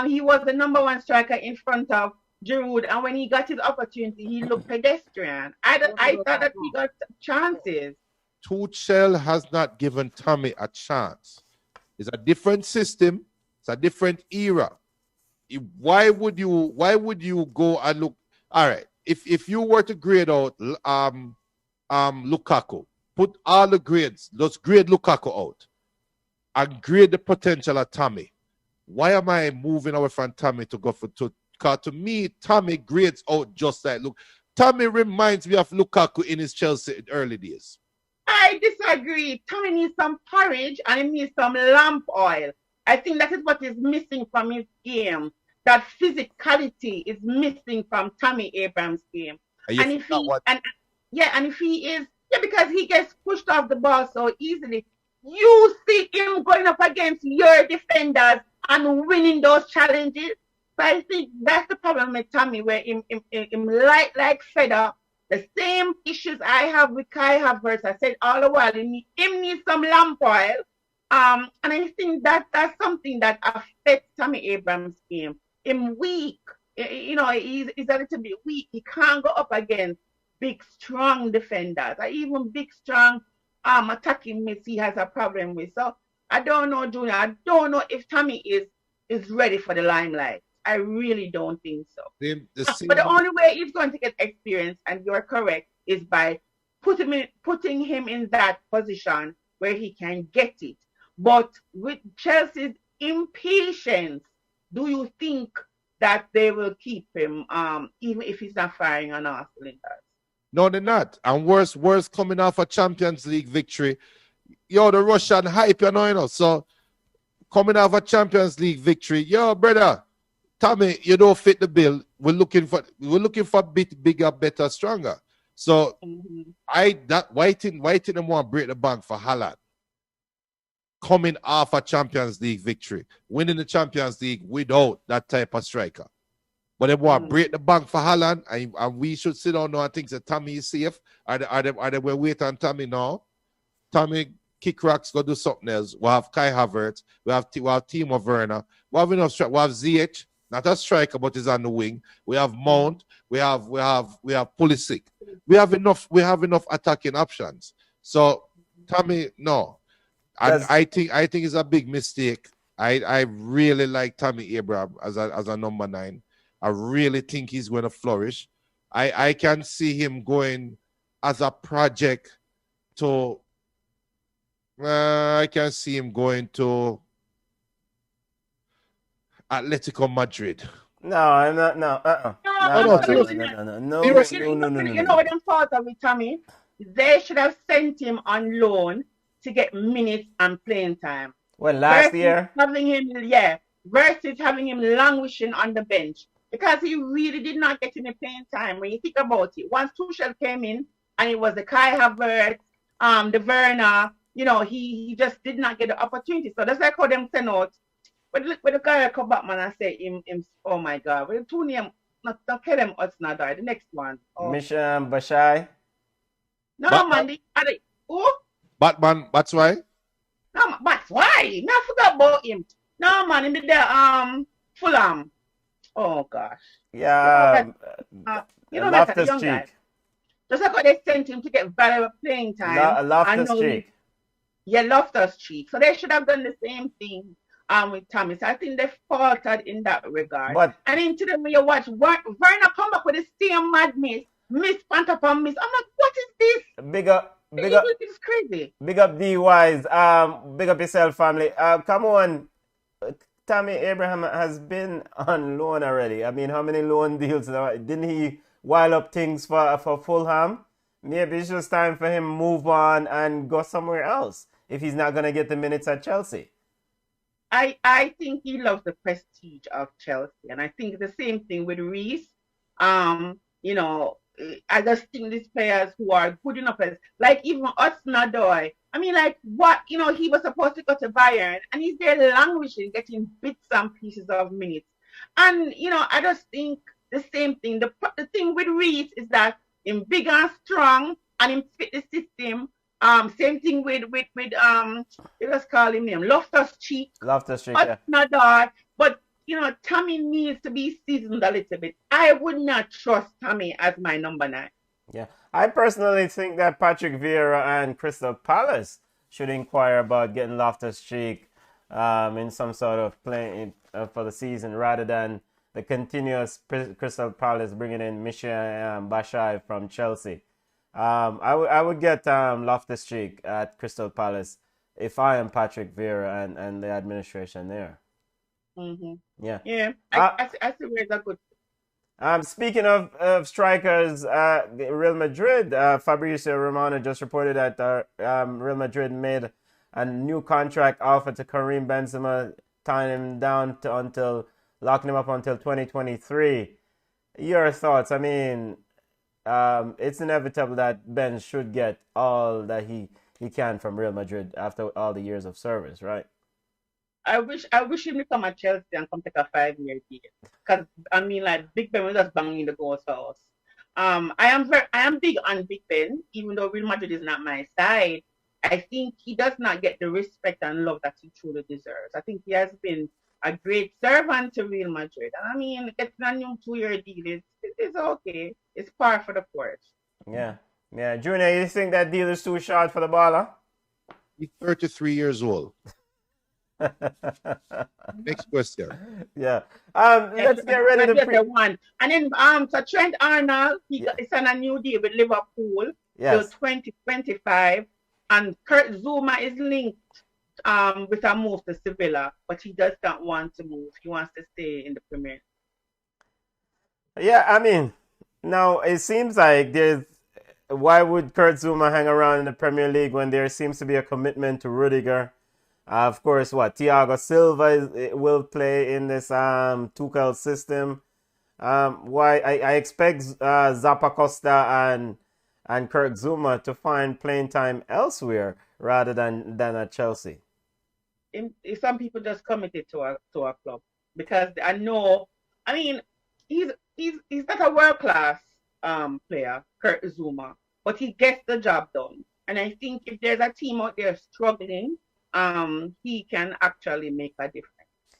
He was the number 1 striker in front of Giroud, and when he got his opportunity, he looked pedestrian. I thought that he got chances. Tuchel has not given Tommy a chance. It's a different system. It's a different era. Why would you go and look? All right. If you were to grade out Lukaku, put all the grades. Let's grade Lukaku out and grade the potential of Tommy. Why am I moving away from Tommy to go because to me, Tommy grades out just like look. Tommy reminds me of Lukaku in his Chelsea early days. I disagree. Tommy needs some porridge and he needs some lamp oil. I think that is what is missing from his game. That physicality is missing from Tommy Abraham's game. And if he is, because he gets pushed off the ball so easily. You see him going up against your defenders and winning those challenges. So I think that's the problem with Tommy, where him like fed up. The same issues I have with Kai Havertz, I said all the while, him needs some lamp oil. And I think that's something that affects Tommy Abraham's game. Him weak, he's a little bit weak. He can't go up against big, strong defenders. Or even big, strong attacking mids he has a problem with. So I don't know, Junior. I don't know if Tommy is ready for the limelight. I really don't think so. But the only way he's going to get experience, and you're correct, is by putting him in that position where he can get it. But with Chelsea's impatience, do you think that they will keep him, even if he's not firing on all cylinders? No, they're not. And worse coming off a Champions League victory. Yo, the Russian hype, you know. So coming off a Champions League victory, yo, brother, Tommy, you don't fit the bill. We're looking for a bit bigger, better, stronger. So why didn't them want to break the bank for Haaland? Coming off a Champions League victory, winning the Champions League without that type of striker. But they want to break the bank for Haaland, and we should sit down now and think that Tommy is safe. Are they we're waiting on Tommy now? Tommy kick rocks, go do something else. We have Kai Havertz, we have Timo Werner, we have enough we have ZH, not a striker, but he's on the wing. We have Mount, we have Pulisic. We have enough attacking options. So Tommy, no. And I think it's a big mistake. I really like Tammy Abraham as a number 9. I really think he's going to flourish. I can see him going as a project to. I can see him going to Atletico Madrid. No, I'm not. No, no. You know what I'm thought of with Tommy? They should have sent him on loan to get minutes and playing time. Well, last year? Versus having him languishing on the bench. Because he really did not get any playing time. When you think about it, once Tuchel came in, and it was the Kai Havertz, the Werner, he just did not get the opportunity. So that's like how them send out. But the guy come back, man, and say him, oh my God, with the two names, not kill him, the next one. Oh. Mission Bashai? No, man, the other, who? Batman, that's why? No, that's why. I forgot about him. No, man, in the Fulham. Oh gosh. Yeah. Loftus Cheek. Just like how they sent him to get valuable playing time. Loftus Cheek. Yeah, Loftus Cheek. So they should have done the same thing with Tommy. So I think they faltered in that regard. And into them when you watch Werner come back with the same madness, miss pant upon miss. I'm like, what is this? Big up. It's crazy. Big up D-Wise. Big up yourself, family. Come on. Tammy Abraham has been on loan already. I mean, how many loan deals? Didn't he while up things for Fulham? Maybe it's just time for him to move on and go somewhere else if he's not going to get the minutes at Chelsea. I think he loves the prestige of Chelsea. And I think the same thing with Reece. I just think these players who are good enough, like even Hudson-Odoi. I mean, like what, he was supposed to go to Bayern and he's there languishing, getting bits and pieces of minutes. And, I just think the same thing. The thing with Reece is that him big and strong and him fit the system. Same thing with let's call him name, Loftus Cheek. Yeah. But Tommy needs to be seasoned a little bit. I would not trust Tommy as my number 9. Yeah, I personally think that Patrick Vieira and Crystal Palace should inquire about getting Loftus Cheek in some sort of play for the season rather than the continuous Crystal Palace bringing in Michy Bashai from Chelsea. I would get Loftus Cheek at Crystal Palace if I am Patrick Vieira and the administration there. Mm-hmm. Yeah. I see where that good. Speaking of strikers, Real Madrid, Fabrizio Romano just reported that Real Madrid made a new contract offer to Karim Benzema, tying him down locking him up until 2023. Your thoughts? I mean, it's inevitable that Ben should get all that he can from Real Madrid after all the years of service, right? I wish him to come at Chelsea and come take a 5-year deal. Because I mean, like Big Ben was just banging the goals for us. I am big on Big Ben, even though Real Madrid is not my side. I think he does not get the respect and love that he truly deserves. I think he has been a great servant to Real Madrid. And I mean, getting a new 2-year deal is okay. It's par for the course. Yeah. Junior, you think that deal is too short for the baller? He's 33 years old. Next question. Yeah. Let's get ready to one. And then so Trent Arnold, he's on a new deal with Liverpool till 2025. And Kurt Zuma is linked with a move to Sevilla, but he does not want to move. He wants to stay in the Premier. Yeah, I mean, now it seems like there's. Why would Kurt Zuma hang around in the Premier League when there seems to be a commitment to Rudiger? Of course, Thiago Silva will play in this Tuchel system. Why I expect Zappacosta and Kurt Zuma to find playing time elsewhere rather than at Chelsea. Some people just committed to a club because I know. I mean, he's not a world class player, Kurt Zuma, but he gets the job done. And I think if there's a team out there struggling, he can actually make a difference.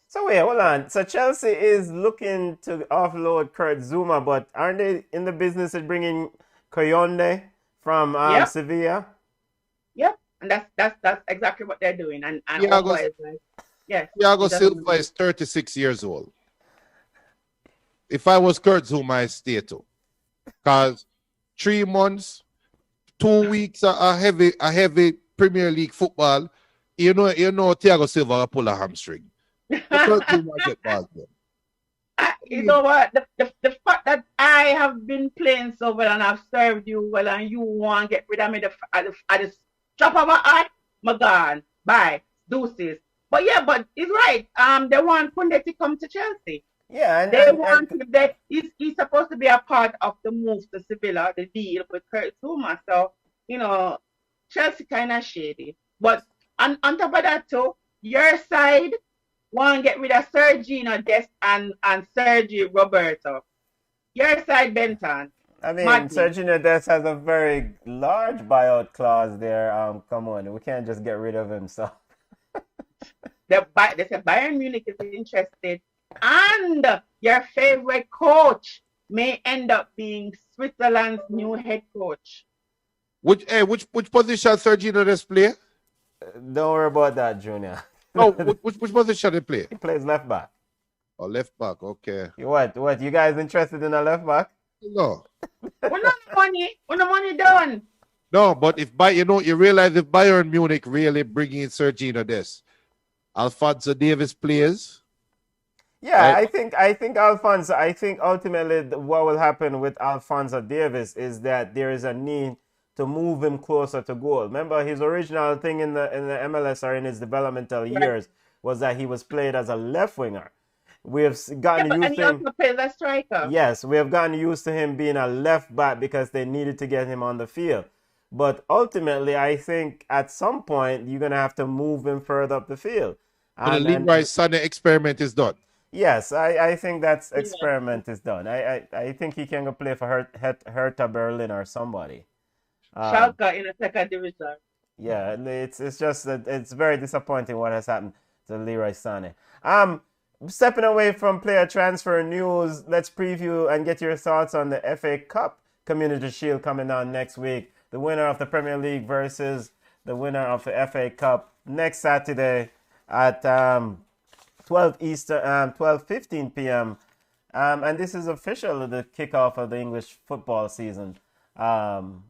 So wait, hold on. So Chelsea is looking to offload Kurt Zuma, but aren't they in the business of bringing Koyonde from Yep. Sevilla? Yep, and that's exactly what they're doing. And Thiago, yes, Thiago Silva is 36 years old. If I was Kurt Zuma, I'd stay too. Because 3 months, 2 weeks a heavy Premier League football, you know Thiago Silva will pull a hamstring. Kurt Zuma get balls then. You know what? The fact that I have been playing so well and I've served you well and you want to get rid of me at the drop of a hat, my God, bye, deuces. But yeah, but he's right. They want Koundé to come to Chelsea. Yeah, he's supposed to be a part of the move to Sevilla, the deal with Kurt Zuma. So, Chelsea kind of shady. But on top of that too, your side want to get rid of Sergio Dest and Sergio Roberto. Your side, Benton. I mean, Sergio Dest has a very large buyout clause there. Come on, we can't just get rid of him. So they said Bayern Munich is interested, and your favorite coach may end up being Switzerland's new head coach. Which position Sergio Dest play? Don't worry about that, Junior. No, which position he play? He plays left back. Oh, left back, okay. What? You guys interested in a left back? No. We're not money done. No, but you realize if Bayern Munich really bringing in Sergio Dest, Alphonso Davies plays. Yeah, right? I think Alphonso. I think ultimately what will happen with Alphonso Davies is that there is a need to move him closer to goal. Remember, his original thing in the MLS or in his developmental years was that he was played as a left winger. We have gotten used to him. And he also plays as striker. Yes, we have gotten used to him being a left back because they needed to get him on the field. But ultimately, I think at some point you're gonna have to move him further up the field. But the Leroy Sané experiment is done. Yes, I think that experiment is done. I think he can go play for Hertha Berlin or somebody. Schalke in the second division. Yeah, it's just that it's very disappointing what has happened to Leroy Sané. Stepping away from player transfer news, let's preview and get your thoughts on the FA Cup Community Shield coming on next week. The winner of the Premier League versus the winner of the FA Cup next Saturday at 12:15 p.m. And this is official, the kickoff of the English football season. According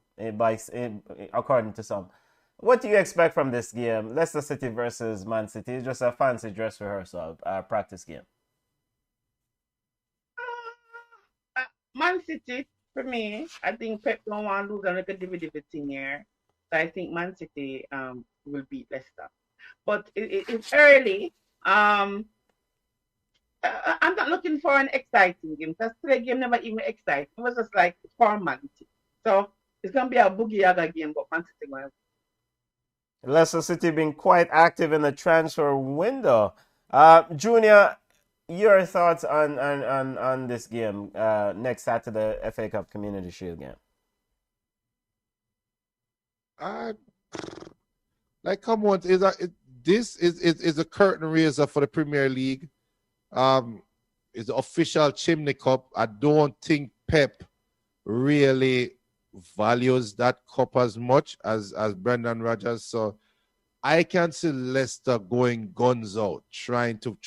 to some. What do you expect from this game? Leicester City versus Man City. It's just a fancy dress rehearsal, practice game. Man City, for me, I think Pep don't want to lose a dividend thing here. So I think Man City will beat Leicester. But it's early. I'm not looking for an exciting game because the game never even excited. It was just like formality. So it's going to be a boogie yaga game, but Man City will. Leicester City being quite active in the transfer window. Junior, your thoughts on this game next Saturday, FA Cup Community Shield game? Come on, this is a curtain raiser for the Premier League. It's the official Chimney Cup. I don't think Pep really values that cup as much as Brendan Rodgers. So I can see Leicester going guns out, trying to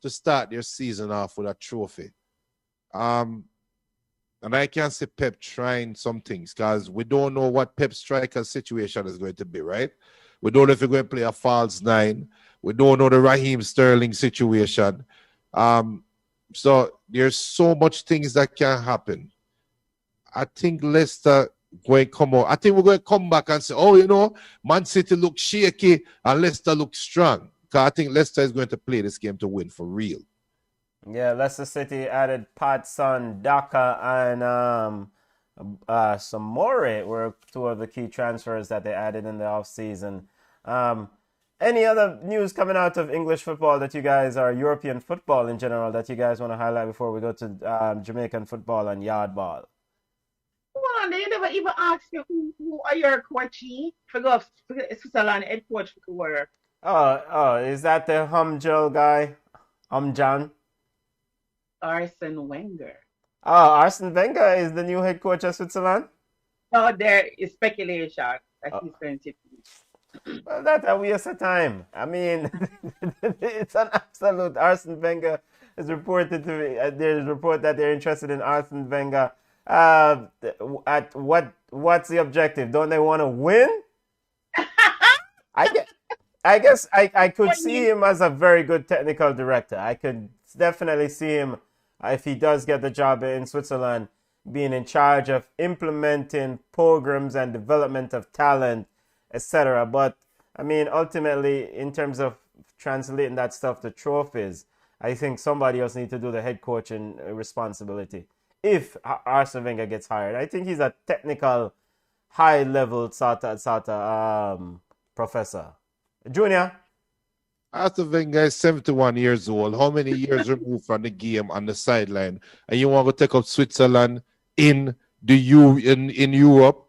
start their season off with a trophy. And And I can see Pep trying some things because we don't know what Pep striker's situation is going to be, right? We don't know if we're going to play a false nine. We don't know the Raheem Sterling situation. So there's so much things that can happen. I think Leicester going to come out. I think we're going to come back and say, oh, you know, Man City looks shaky and Leicester looks strong. Because I think Leicester is going to play this game to win for real. Yeah, Leicester City added Patson, Daka, and Samore were two of the key transfers that they added in the offseason. Any other news coming out of English football that you guys, or European football in general, that you guys want to highlight before we go to Jamaican football and yard ball? Well, they never even asked you who are your coachy for go Switzerland head coach for work. Oh, is that the Humjel guy? Humjan? Arsene Wenger. Oh, Arsene Wenger is the new head coach of Switzerland? So there is speculation that he's going to be. Well, that's a waste of time. I mean, it's an absolute. Arsene Wenger is reported to be. There's a report that they're interested in Arsene Wenger. At what's the objective? Don't they want to win? I guess I could see him as a very good technical director. I could definitely see him, if he does get the job in Switzerland, being in charge of implementing programs and development of talent, etc. But I mean, ultimately, in terms of translating that stuff to trophies, I think somebody else needs to do the head coaching responsibility. If Arsene Wenger gets hired, I think he's a technical, high-level sort of professor. Junior? Arsene Wenger is 71 years old. How many years removed from the game on the sideline? And you want to take up Switzerland in Europe?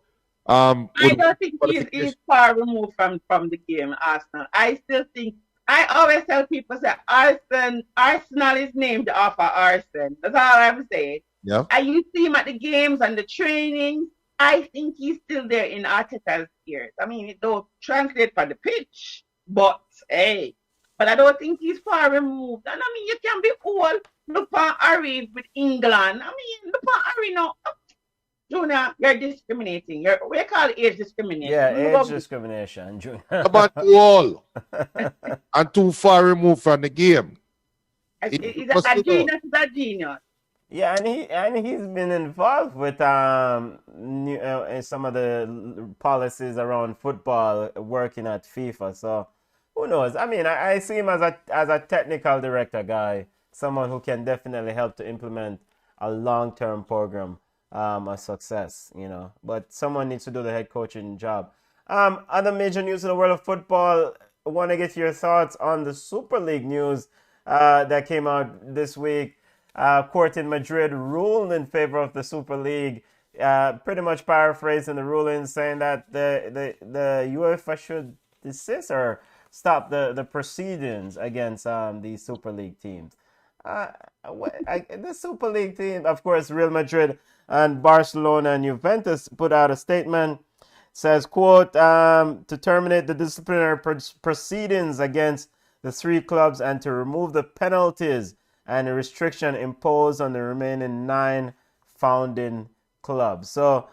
I don't think he's far removed from the game, Arsenal. I still think, I always tell people that Arsenal is named after Arsene. That's all I have to say. Yeah. I used to see him at the games and the training. I think he's still there in Arteta's ears. I mean, it don't translate for the pitch, but hey. But I don't think he's far removed. And I mean, you can be old. Look for Harry with England. I mean, look for Harry now. Junior, you're discriminating. We call age discrimination. Yeah, age discrimination, Junior. About too old and too far removed from the game. He's a genius. Yeah, and he's been involved with some of the policies around football, working at FIFA. So who knows? I mean, I see him as a technical director guy, someone who can definitely help to implement a long-term program of success, you know. But someone needs to do the head coaching job. Other major news in the world of football. I want to get your thoughts on the Super League news that came out this week. Court in Madrid ruled in favor of the Super League, pretty much paraphrasing the ruling, saying that the UEFA should desist or stop the proceedings against these Super League teams. The Super League team, of course, Real Madrid and Barcelona and Juventus put out a statement. Says, quote, to terminate the disciplinary proceedings against the three clubs and to remove the penalties and the restriction imposed on the remaining 9 founding clubs. So,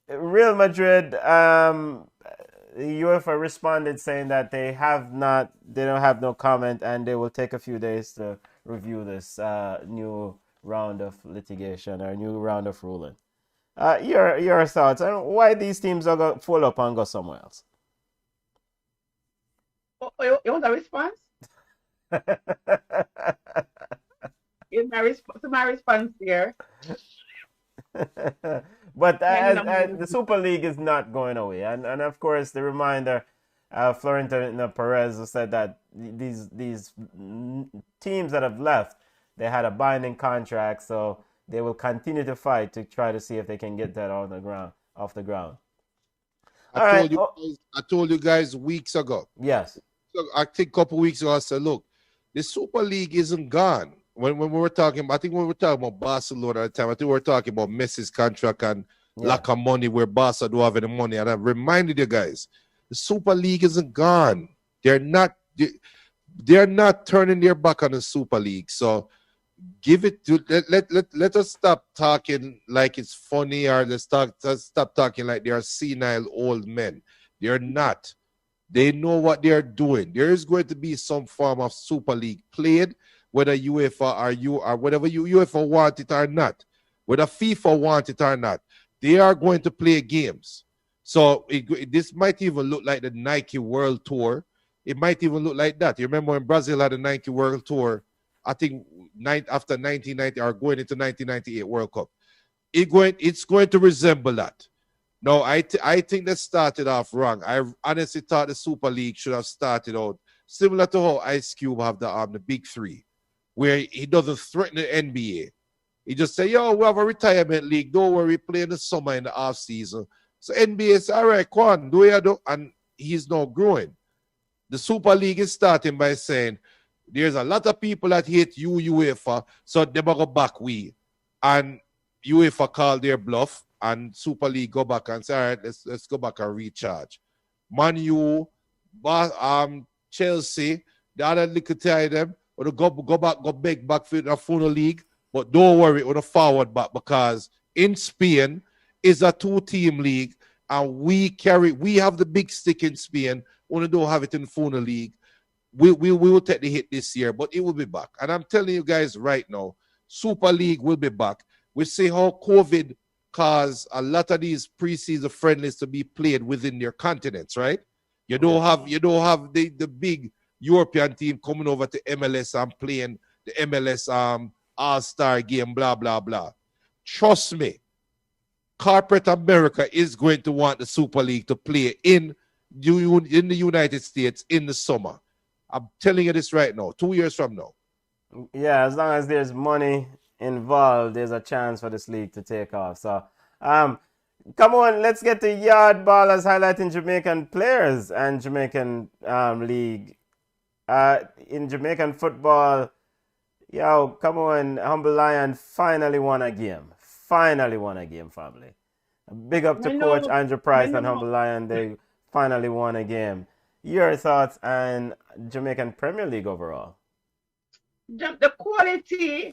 Real Madrid, the UEFA responded saying that they don't have no comment, and they will take a few days to review this new round of litigation or new round of ruling. Your thoughts on why these teams are going to fall up and go somewhere else? You want a response? My response here. But the Super League is not going away, and of course the reminder, Florentino Perez said that these teams that have left, they had a binding contract, so they will continue to fight to try to see if they can get that off the ground. I told you guys weeks ago. Yes. So I think a couple weeks ago I said, look, the Super League isn't gone. When we were talking, I think when we were talking about Barcelona at the time, I think we were talking about Messi's contract and lack of money where Barca don't have any money. And I reminded you guys, the Super League isn't gone. They're not turning their back on the Super League. So give it to let us stop talking like it's let's stop talking like they are senile old men. They're not. They know what they are doing. There is going to be some form of Super League played, whether UEFA or you or whatever UEFA want it or not, whether FIFA want it or not. They are going to play games. So this might even look like the Nike World Tour. It might even look like that. You remember when Brazil had the Nike World Tour, I think after 1990 or going into 1998 World Cup. It's going to resemble that. No, I think that started off wrong. I honestly thought the Super League should have started out similar to how Ice Cube have the big three, where he doesn't threaten the NBA. He just say, yo, we have a retirement league. Don't worry, play in the summer in the off season. So NBA says, all right, go on, do it. And he's not growing. The Super League is starting by saying, there's a lot of people that hate you, UEFA, so they go back we. And UEFA call their bluff, and Super League go back and say, all right, let's go back and recharge. Man U, Chelsea, the other little tie them, or go beg back for the full league. But don't worry, on the forward back, because in Spain is a 2-team league, and we have the big stick in Spain. Only don't have it in full league. We will take the hit this year, but it will be back. And I'm telling you guys right now, Super League will be back. We see how COVID caused a lot of these preseason friendlies to be played within their continents, right? You don't have the big European team coming over to MLS and playing the MLS All-Star game, blah, blah, blah. Trust me, corporate America is going to want the Super League to play in the United States in the summer. I'm telling you this right now, 2 years from now. Yeah, as long as there's money involved, there's a chance for this league to take off. So, come on, let's get to Yard Ballers highlighting Jamaican players and Jamaican league. In Jamaican football, yo, come on, Humble Lion finally won a game. Finally won a game, family. Big up to Coach Andrew Price and Humble Lion. They finally won a game. Your thoughts on Jamaican Premier League overall? The quality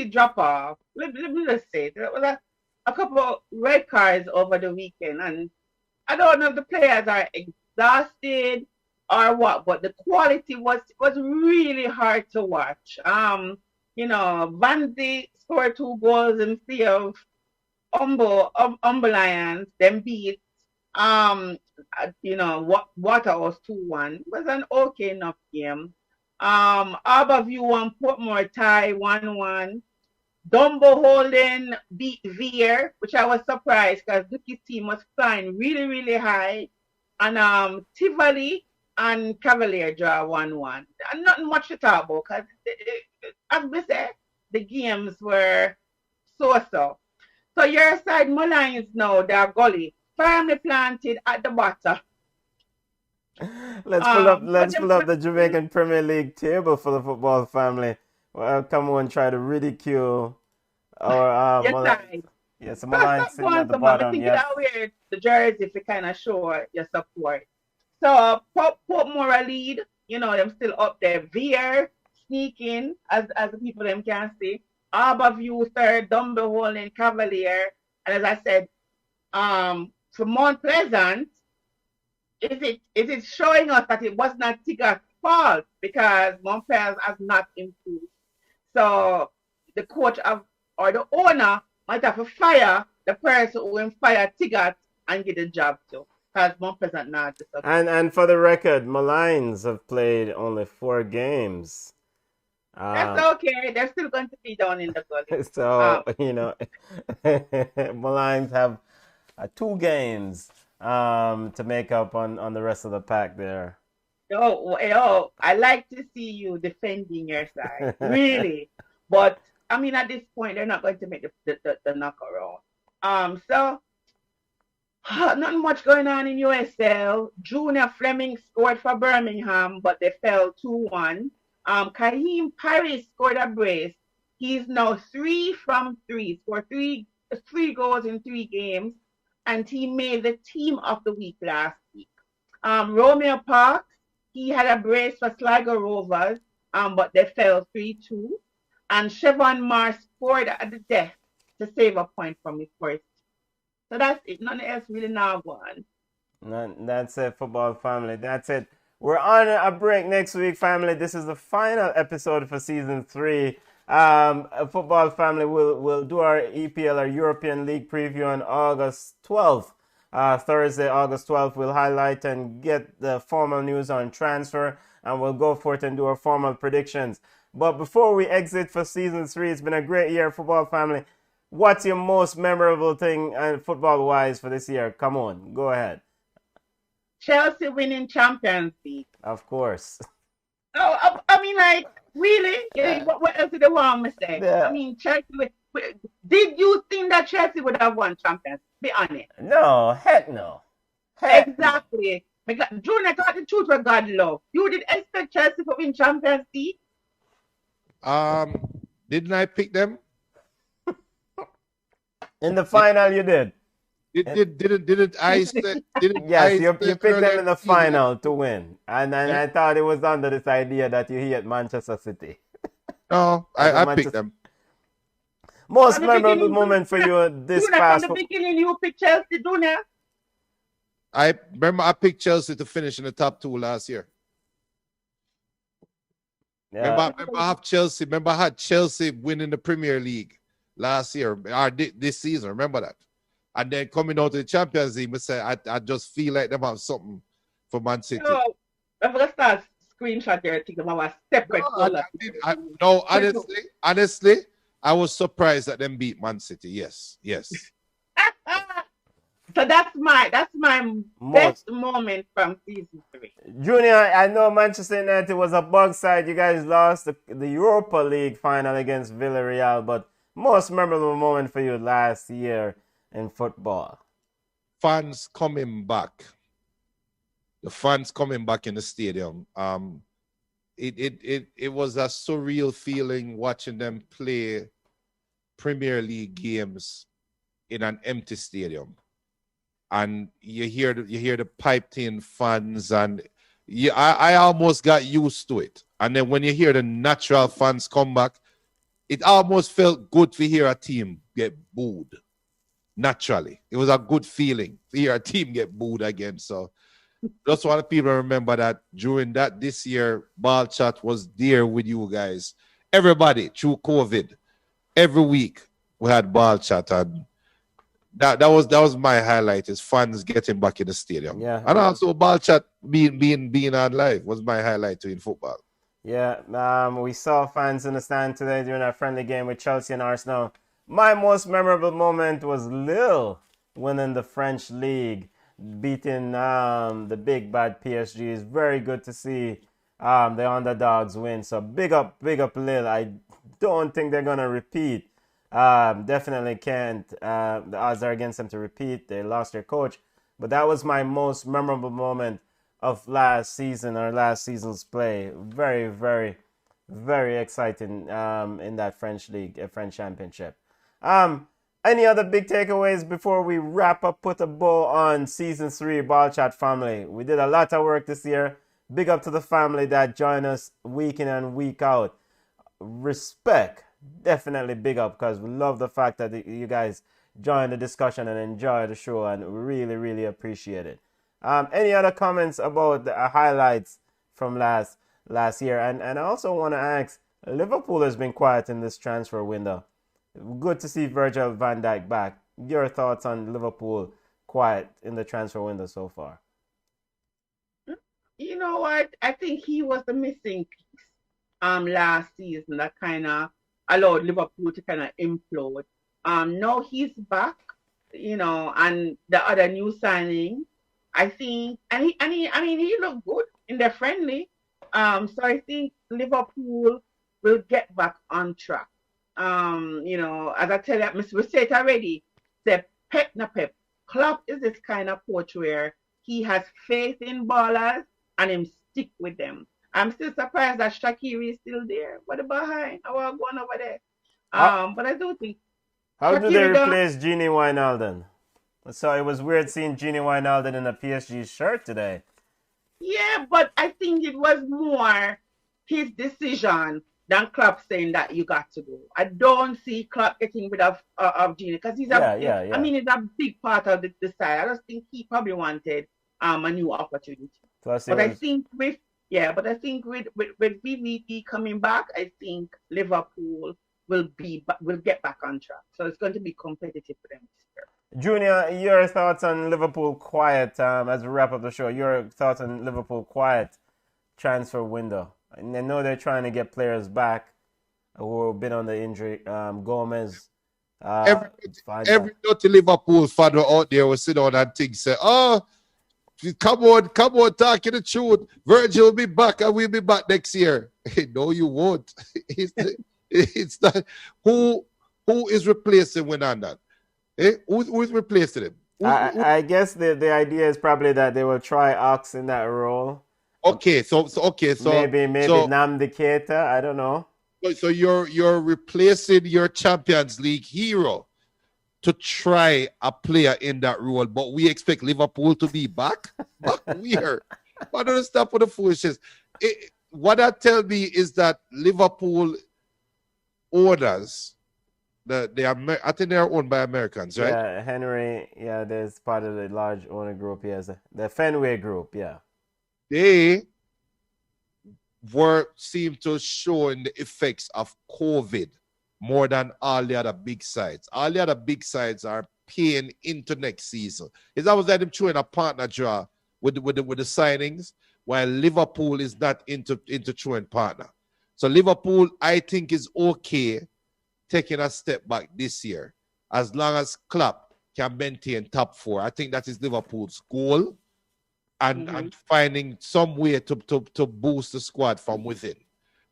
drop off. Let me just say, there was a couple of red cards over the weekend, and I don't know if the players are exhausted or what, but the quality was really hard to watch. Vandy scored 2 goals in fear of Humble Lions, then beat Waterhouse 2-1. It was an okay enough game. Harbourview and Portmore tie 1-1. Dumbo Holden beat Veer, which I was surprised because Duki's team was flying really, really high. And Tivoli and Cavalier draw 1-1. And nothing much to talk about because, as we said, the games were so-so. So your side, Mullines now, their gully, firmly planted at the bottom. Let's pull up the Jamaican Premier League table for the football family. Well, come on, try to ridicule our Mullines. Yes, Mullines sitting at the bottom. Yes. You wear the jersey if you kind of show your support. So Portmore lead, them still up there. Veer sneaking, as the people them can see. Harbourview third, Dumbo Holden, Cavalier, and as I said, for Mount Pleasant, is it showing us that it was not Tiga's fault because Mount Pleasant has not improved? So the coach or the owner might have to fire the person who will fire Tigat and get the job too. Because Mount Pleasant not. And for the record, Mullines have played only 4 games. That's okay. They're still going to be down in the gully. So, Mullines have 2 games to make up on the rest of the pack there. Oh, I like to see you defending your side, really. But I mean, at this point, they're not going to make the knock around. So nothing much going on in USL. Junior Fleming scored for Birmingham, but they fell 2-1. Kaheem Paris scored a brace. He's now 3 from 3, scored 3 goals in 3 games, and he made the team of the week last week. Romeo Parks, he had a brace for Sligo Rovers, but they fell 3-2. and Chevron Mars scored at the death to save a point from his first. So that's it. Nothing else really now going. That's it, football family. That's it. We're on a break next week, family. This is the final episode for season 3. Football family will do our EPL, our European League preview on August 12th. Thursday, August 12th, we'll highlight and get the formal news on transfer, and we'll go forth and do our formal predictions. But before we exit for season 3, it's been a great year, football family. What's your most memorable thing football-wise for this year? Come on, go ahead. Chelsea winning Champions League. Of course. Oh, I mean, like, really? What else did they want me to say? Yeah. I mean, Chelsea. Did you think that Chelsea would have won Champions League? Be honest. No, heck no. Heck Exactly. Junior got the truth where God love. You did expect Chelsea to win Champions League? Didn't I pick them? In the final, you did. Didn't I say? Yes, you picked them in the final to win. And then I thought it was under this idea that you hit Manchester City. No, I picked them. Most memorable moment for you this past... From the beginning, you picked Chelsea, Junior? I remember I picked Chelsea to finish in the top 2 last year. Yeah. Remember I had Chelsea winning the Premier League last year, or this season. Remember that? And then coming out to the Champions League, I said I just feel like them have something for Man City. No, I'm gonna start screenshot there. I think I'm a separate. No, honestly, I was surprised that them beat Man City. Yes. So that's my best moment from season 3. Junior, I know Manchester United was a bug side. You guys lost the Europa League final against Villarreal, but most memorable moment for you last year in football? Fans coming back. The fans coming back in the stadium. It was a surreal feeling watching them play Premier League games in an empty stadium. And you hear the piped in fans, and I almost got used to it. And then when you hear the natural fans come back, it almost felt good to hear a team get booed. Naturally, it was a good feeling to hear a team get booed again. So just want people to remember that during this year, Ballchat was there with you guys. Everybody through COVID, every week we had Ballchat, and that was my highlight, is fans getting back in the stadium. Yeah. And also Ballchat being on live was my highlight too in football. Yeah. We saw fans in the stand today during our friendly game with Chelsea and Arsenal. My most memorable moment was Lille winning the French league, beating the big bad PSG. It's very good to see the underdogs win. So big up Lille. I don't think they're gonna repeat. Definitely can't. The odds are against them to repeat. They lost their coach, but that was my most memorable moment of last season's play. Very, very, very exciting in that French league, French championship. Any other big takeaways before we wrap up, put a bow on season 3 Ballchat family? We did a lot of work this year. Big up to the family that join us week in and week out. Respect. Definitely big up, because we love the fact that you guys join the discussion and enjoy the show, and we really, really appreciate it. Any other comments about the highlights from last year? And I also want to ask, Liverpool has been quiet in this transfer window. Good to see Virgil van Dijk back. Your thoughts on Liverpool quiet in the transfer window so far? You know what? I think he was the missing piece last season that kind of allowed Liverpool to kind of implode. Now he's back, and the other new signing, I think, and he looked good in the friendly. So I think Liverpool will get back on track. As I tell you, we say it already, say Pep na Pep. Klopp is this kind of coach where he has faith in ballers and him stick with them. I'm still surprised that Shaqiri is still there. What about him? I want going over there. But I do think. How do they replace Gini Wijnaldum? So it was weird seeing Gini Wijnaldum in a PSG shirt today. Yeah, but I think it was more his decision than Klopp saying that you got to go. I don't see Klopp getting rid of Genie because he's I mean, he's a big part of the side. I just think he probably wanted a new opportunity. But I think with VVP coming back, I think Liverpool will get back on track. So it's going to be competitive for them this year. Junior, your thoughts on Liverpool quiet as we wrap up the show? Your thoughts on Liverpool quiet transfer window? And I know they're trying to get players back who have been on the injury. Gomez. Every dirty Liverpool fan out there will sit down and think, say, oh, come on, talking the truth. Virgil will be back and we'll be back next year. No, you won't. It's not. Who is replacing Winandan? Who is replacing him? I guess the idea is probably that they will try Ox in that role. Okay, so maybe Namdi Keita, I don't know. So you're replacing your Champions League hero to try a player in that role, but we expect Liverpool to be back? Back where? I don't stop with the foolishness. What that tell me is that Liverpool orders I think they are owned by Americans, right? Yeah, Henry, there's part of the large owner group, yes. The Fenway Group, yeah. They seem to show in the effects of COVID more than all the other big sides. All the other big sides are paying into next season. It's almost like them showing a partner draw with the signings, while Liverpool is not into showing partner. So Liverpool, I think, is okay taking a step back this year as long as Klopp can maintain top 4. I think that is Liverpool's goal. And finding some way to boost the squad from within.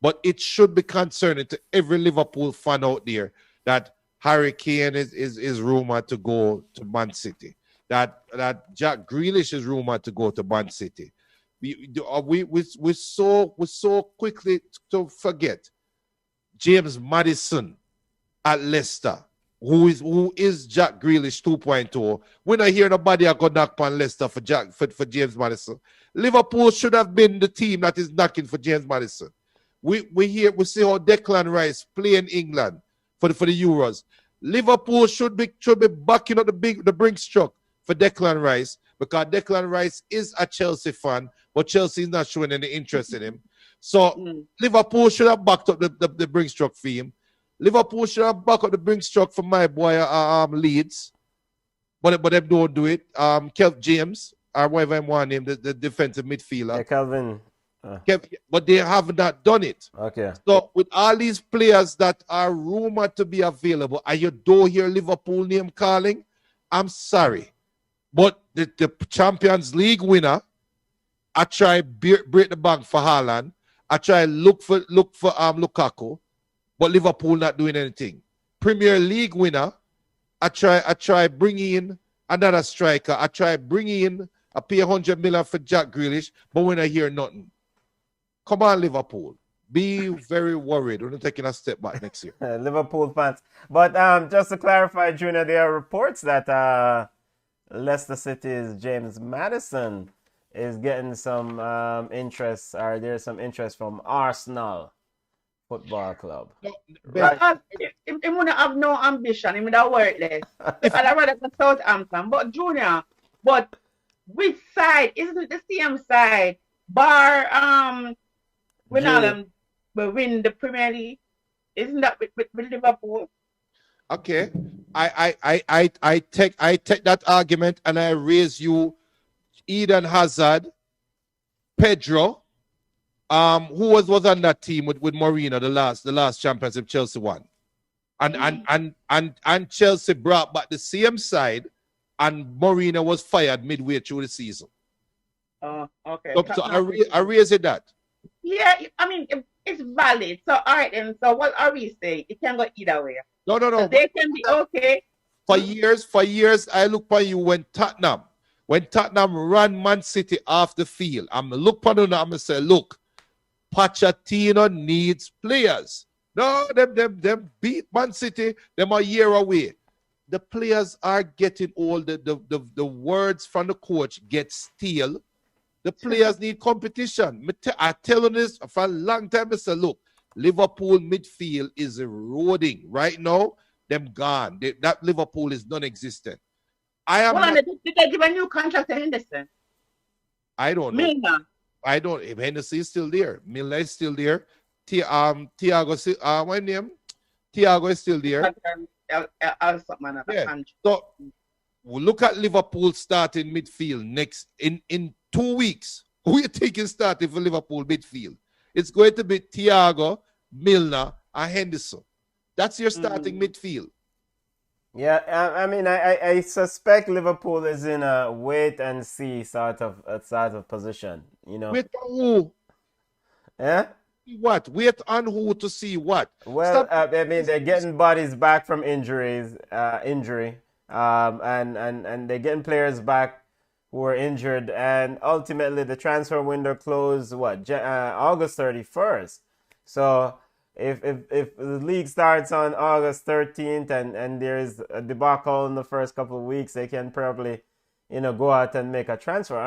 But it should be concerning to every Liverpool fan out there that Harry Kane is rumored to go to Man City. That Jack Grealish is rumored to go to Man City. We're so quickly to forget James Maddison at Leicester. Who is Jack Grealish 2.0? We're not hearing nobody go knock on Leicester for James Maddison. Liverpool should have been the team that is knocking for James Maddison. We see how Declan Rice play in England for the Euros. Liverpool should be backing up the Brinks truck for Declan Rice because Declan Rice is a Chelsea fan, but Chelsea is not showing any interest in him. So Liverpool should have backed up the Brinks truck for him. Liverpool should have back up the Brinks truck for my boy Leeds, but they don't do it. Kev James, or whatever I want him, the defensive midfielder. Yeah, Calvin. But they have not done it. Okay. So with all these players that are rumored to be available, and you don't hear Liverpool name calling, I'm sorry, but the Champions League winner, I try break the bank for Haaland. I try look for Lukaku. But Liverpool not doing anything. Premier League winner, I try bringing in another striker. I try bringing in a pay 100 million for Jack Grealish, but we not hear nothing. Come on, Liverpool. Be very worried. We're not taking a step back next year. Liverpool fans. But just to clarify, Junior, there are reports that Leicester City's James Maddison is getting some interest, or there's some interest from Arsenal Football Club. Right. He would have no ambition. He would have worthless. I'd rather go Southampton. But Junior, which side? Isn't it the same side? Bar when we win the Premier League. Isn't that with Liverpool? Okay. I take that argument and I raise you Eden Hazard, Pedro. Who was on that team with Mourinho, the last championship Chelsea won, and Chelsea brought back the same side, and Mourinho was fired midway through the season. Okay. So I raise it that. Yeah, I mean it's valid. So all right, then. So what are we saying? It can go either way. No. So they can be okay. For years, I look for you when Tottenham ran Man City off the field. I'm look for them. I'm say, look. Pochettino needs players. No, them beat Man City. Them a year away. The players are getting old. The words from the coach get stale. The players need competition. I tell you this for a long time. I say, look, Liverpool midfield is eroding right now. Them gone. That Liverpool is non-existent. Did they give a new contract to Henderson? I don't know. Milner. I don't. If Hennessy is still there, Milner is still there. Thiago, my name? Thiago is still there. Yeah. So we'll look at Liverpool starting midfield next in 2 weeks. Who you think is starting for Liverpool midfield? It's going to be Thiago, Milner, and Henderson. That's your starting midfield. Yeah, I mean, I suspect Liverpool is in a wait and see sort of position. You know. Wait on who? Yeah. What? Wait on who to see what? Well, I mean, they're getting bodies back from injury, and they're getting players back who were injured, and ultimately the transfer window closed August 31st. So if the league starts on August 13th and there is a debacle in the first couple of weeks, they can probably, go out and make a transfer.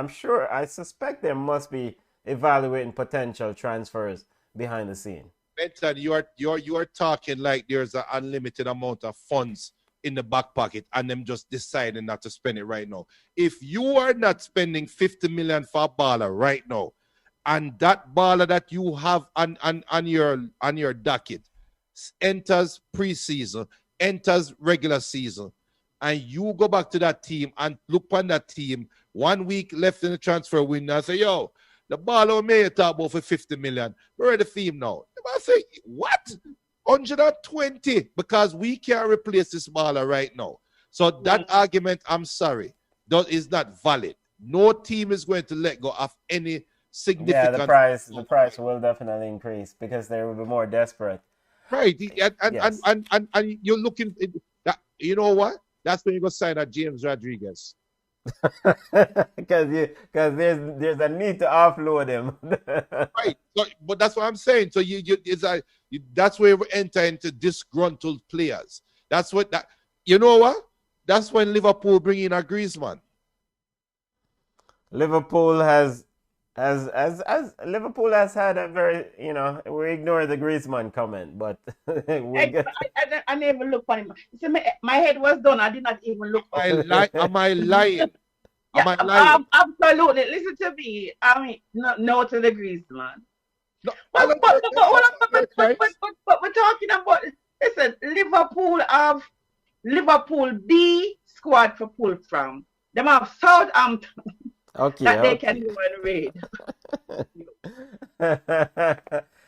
I suspect they must be evaluating potential transfers behind the scene. Benson, you are talking like there's an unlimited amount of funds in the back pocket and them just deciding not to spend it right now. If you are not spending 50 million for a baller right now, and that baller that you have on your docket enters preseason, enters regular season, and you go back to that team and look on that team 1 week left in the transfer window and say, yo, the baller may talk about for 50 million. We're at the theme now. I say, what? 120 because we can't replace this baller right now. So that argument, I'm sorry, is not valid. No team is going to let go of any significant. Yeah, the price will definitely increase because they will be more desperate. Right, and you're looking at that. You know what? That's when you go sign at James Rodriguez. Because there's a need to offload him. Right, but that's what I'm saying. So that's where we enter into disgruntled players. That's what that. You know what? That's when Liverpool bring in a Griezmann. Liverpool has had a very, we ignore the Griezmann comment, but I never looked for him. See, my head was done. I did not even look for him. Am I lying? Yeah, am I lying? Absolutely. Listen to me. I mean, no to the Griezmann. No, but we're talking about, listen, Liverpool B squad for pull from. Them have Southampton. Okay, that they can go and raid.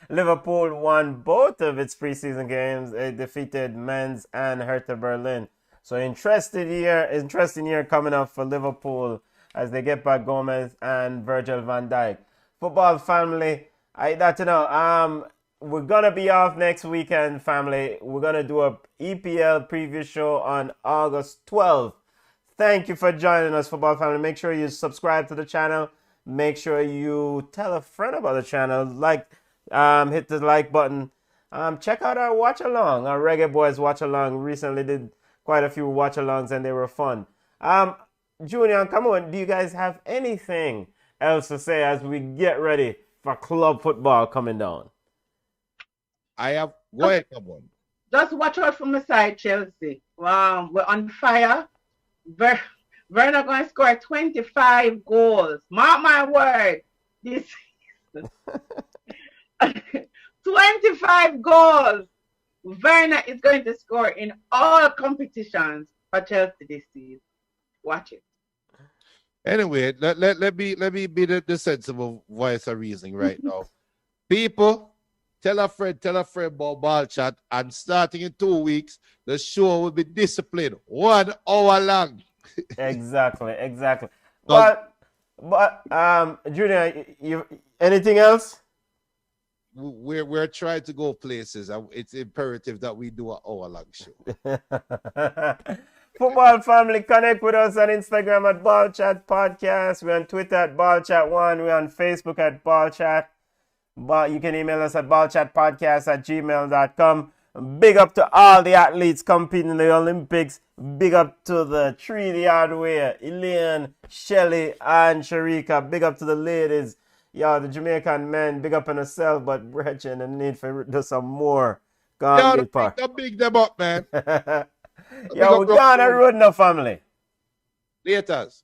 Liverpool won both of its preseason games. It defeated Mainz and Hertha Berlin. So interesting year coming up for Liverpool as they get back Gomez and Virgil van Dijk. Football family, we're gonna be off next weekend, family. We're gonna do a EPL preview show on August 12th. Thank you for joining us, football family. Make sure you subscribe to the channel. Make sure you tell a friend about the channel. Hit the like button. Check out our watch along. Our Reggae Boys watch along. Recently did quite a few watch alongs and they were fun. Junior, come on. Do you guys have anything else to say as we get ready for club football coming down? I have. Go ahead, come on. Just watch out from the side, Chelsea. Wow, we're on fire. Werner going to score 25 goals. Mark my word. This 25 goals. Werner is going to score in all competitions for Chelsea this season. Watch it. Anyway, let me be the sensible voice of reasoning right now. People, tell a friend about Ballchat, and starting in 2 weeks, the show will be disciplined 1 hour long. Exactly. But Junior, you anything else? We're trying to go places. It's imperative that we do an hour-long show. Football family, connect with us on Instagram at Ballchat Podcast. We're on Twitter at Ballchat1. We're on Facebook at Ballchat. But you can email us at ballchatpodcast@gmail.com. Big up to all the athletes competing in the Olympics. Big up to the three the hard way, Elaine, Shelly, and Sharika. Big up to the ladies. Yo, the Jamaican men, big up on yourself, but brethren, the need for do some more. Go on, Yeah, big part. don't big them up, man. Big Yo, up we gone on road now, family. Laters.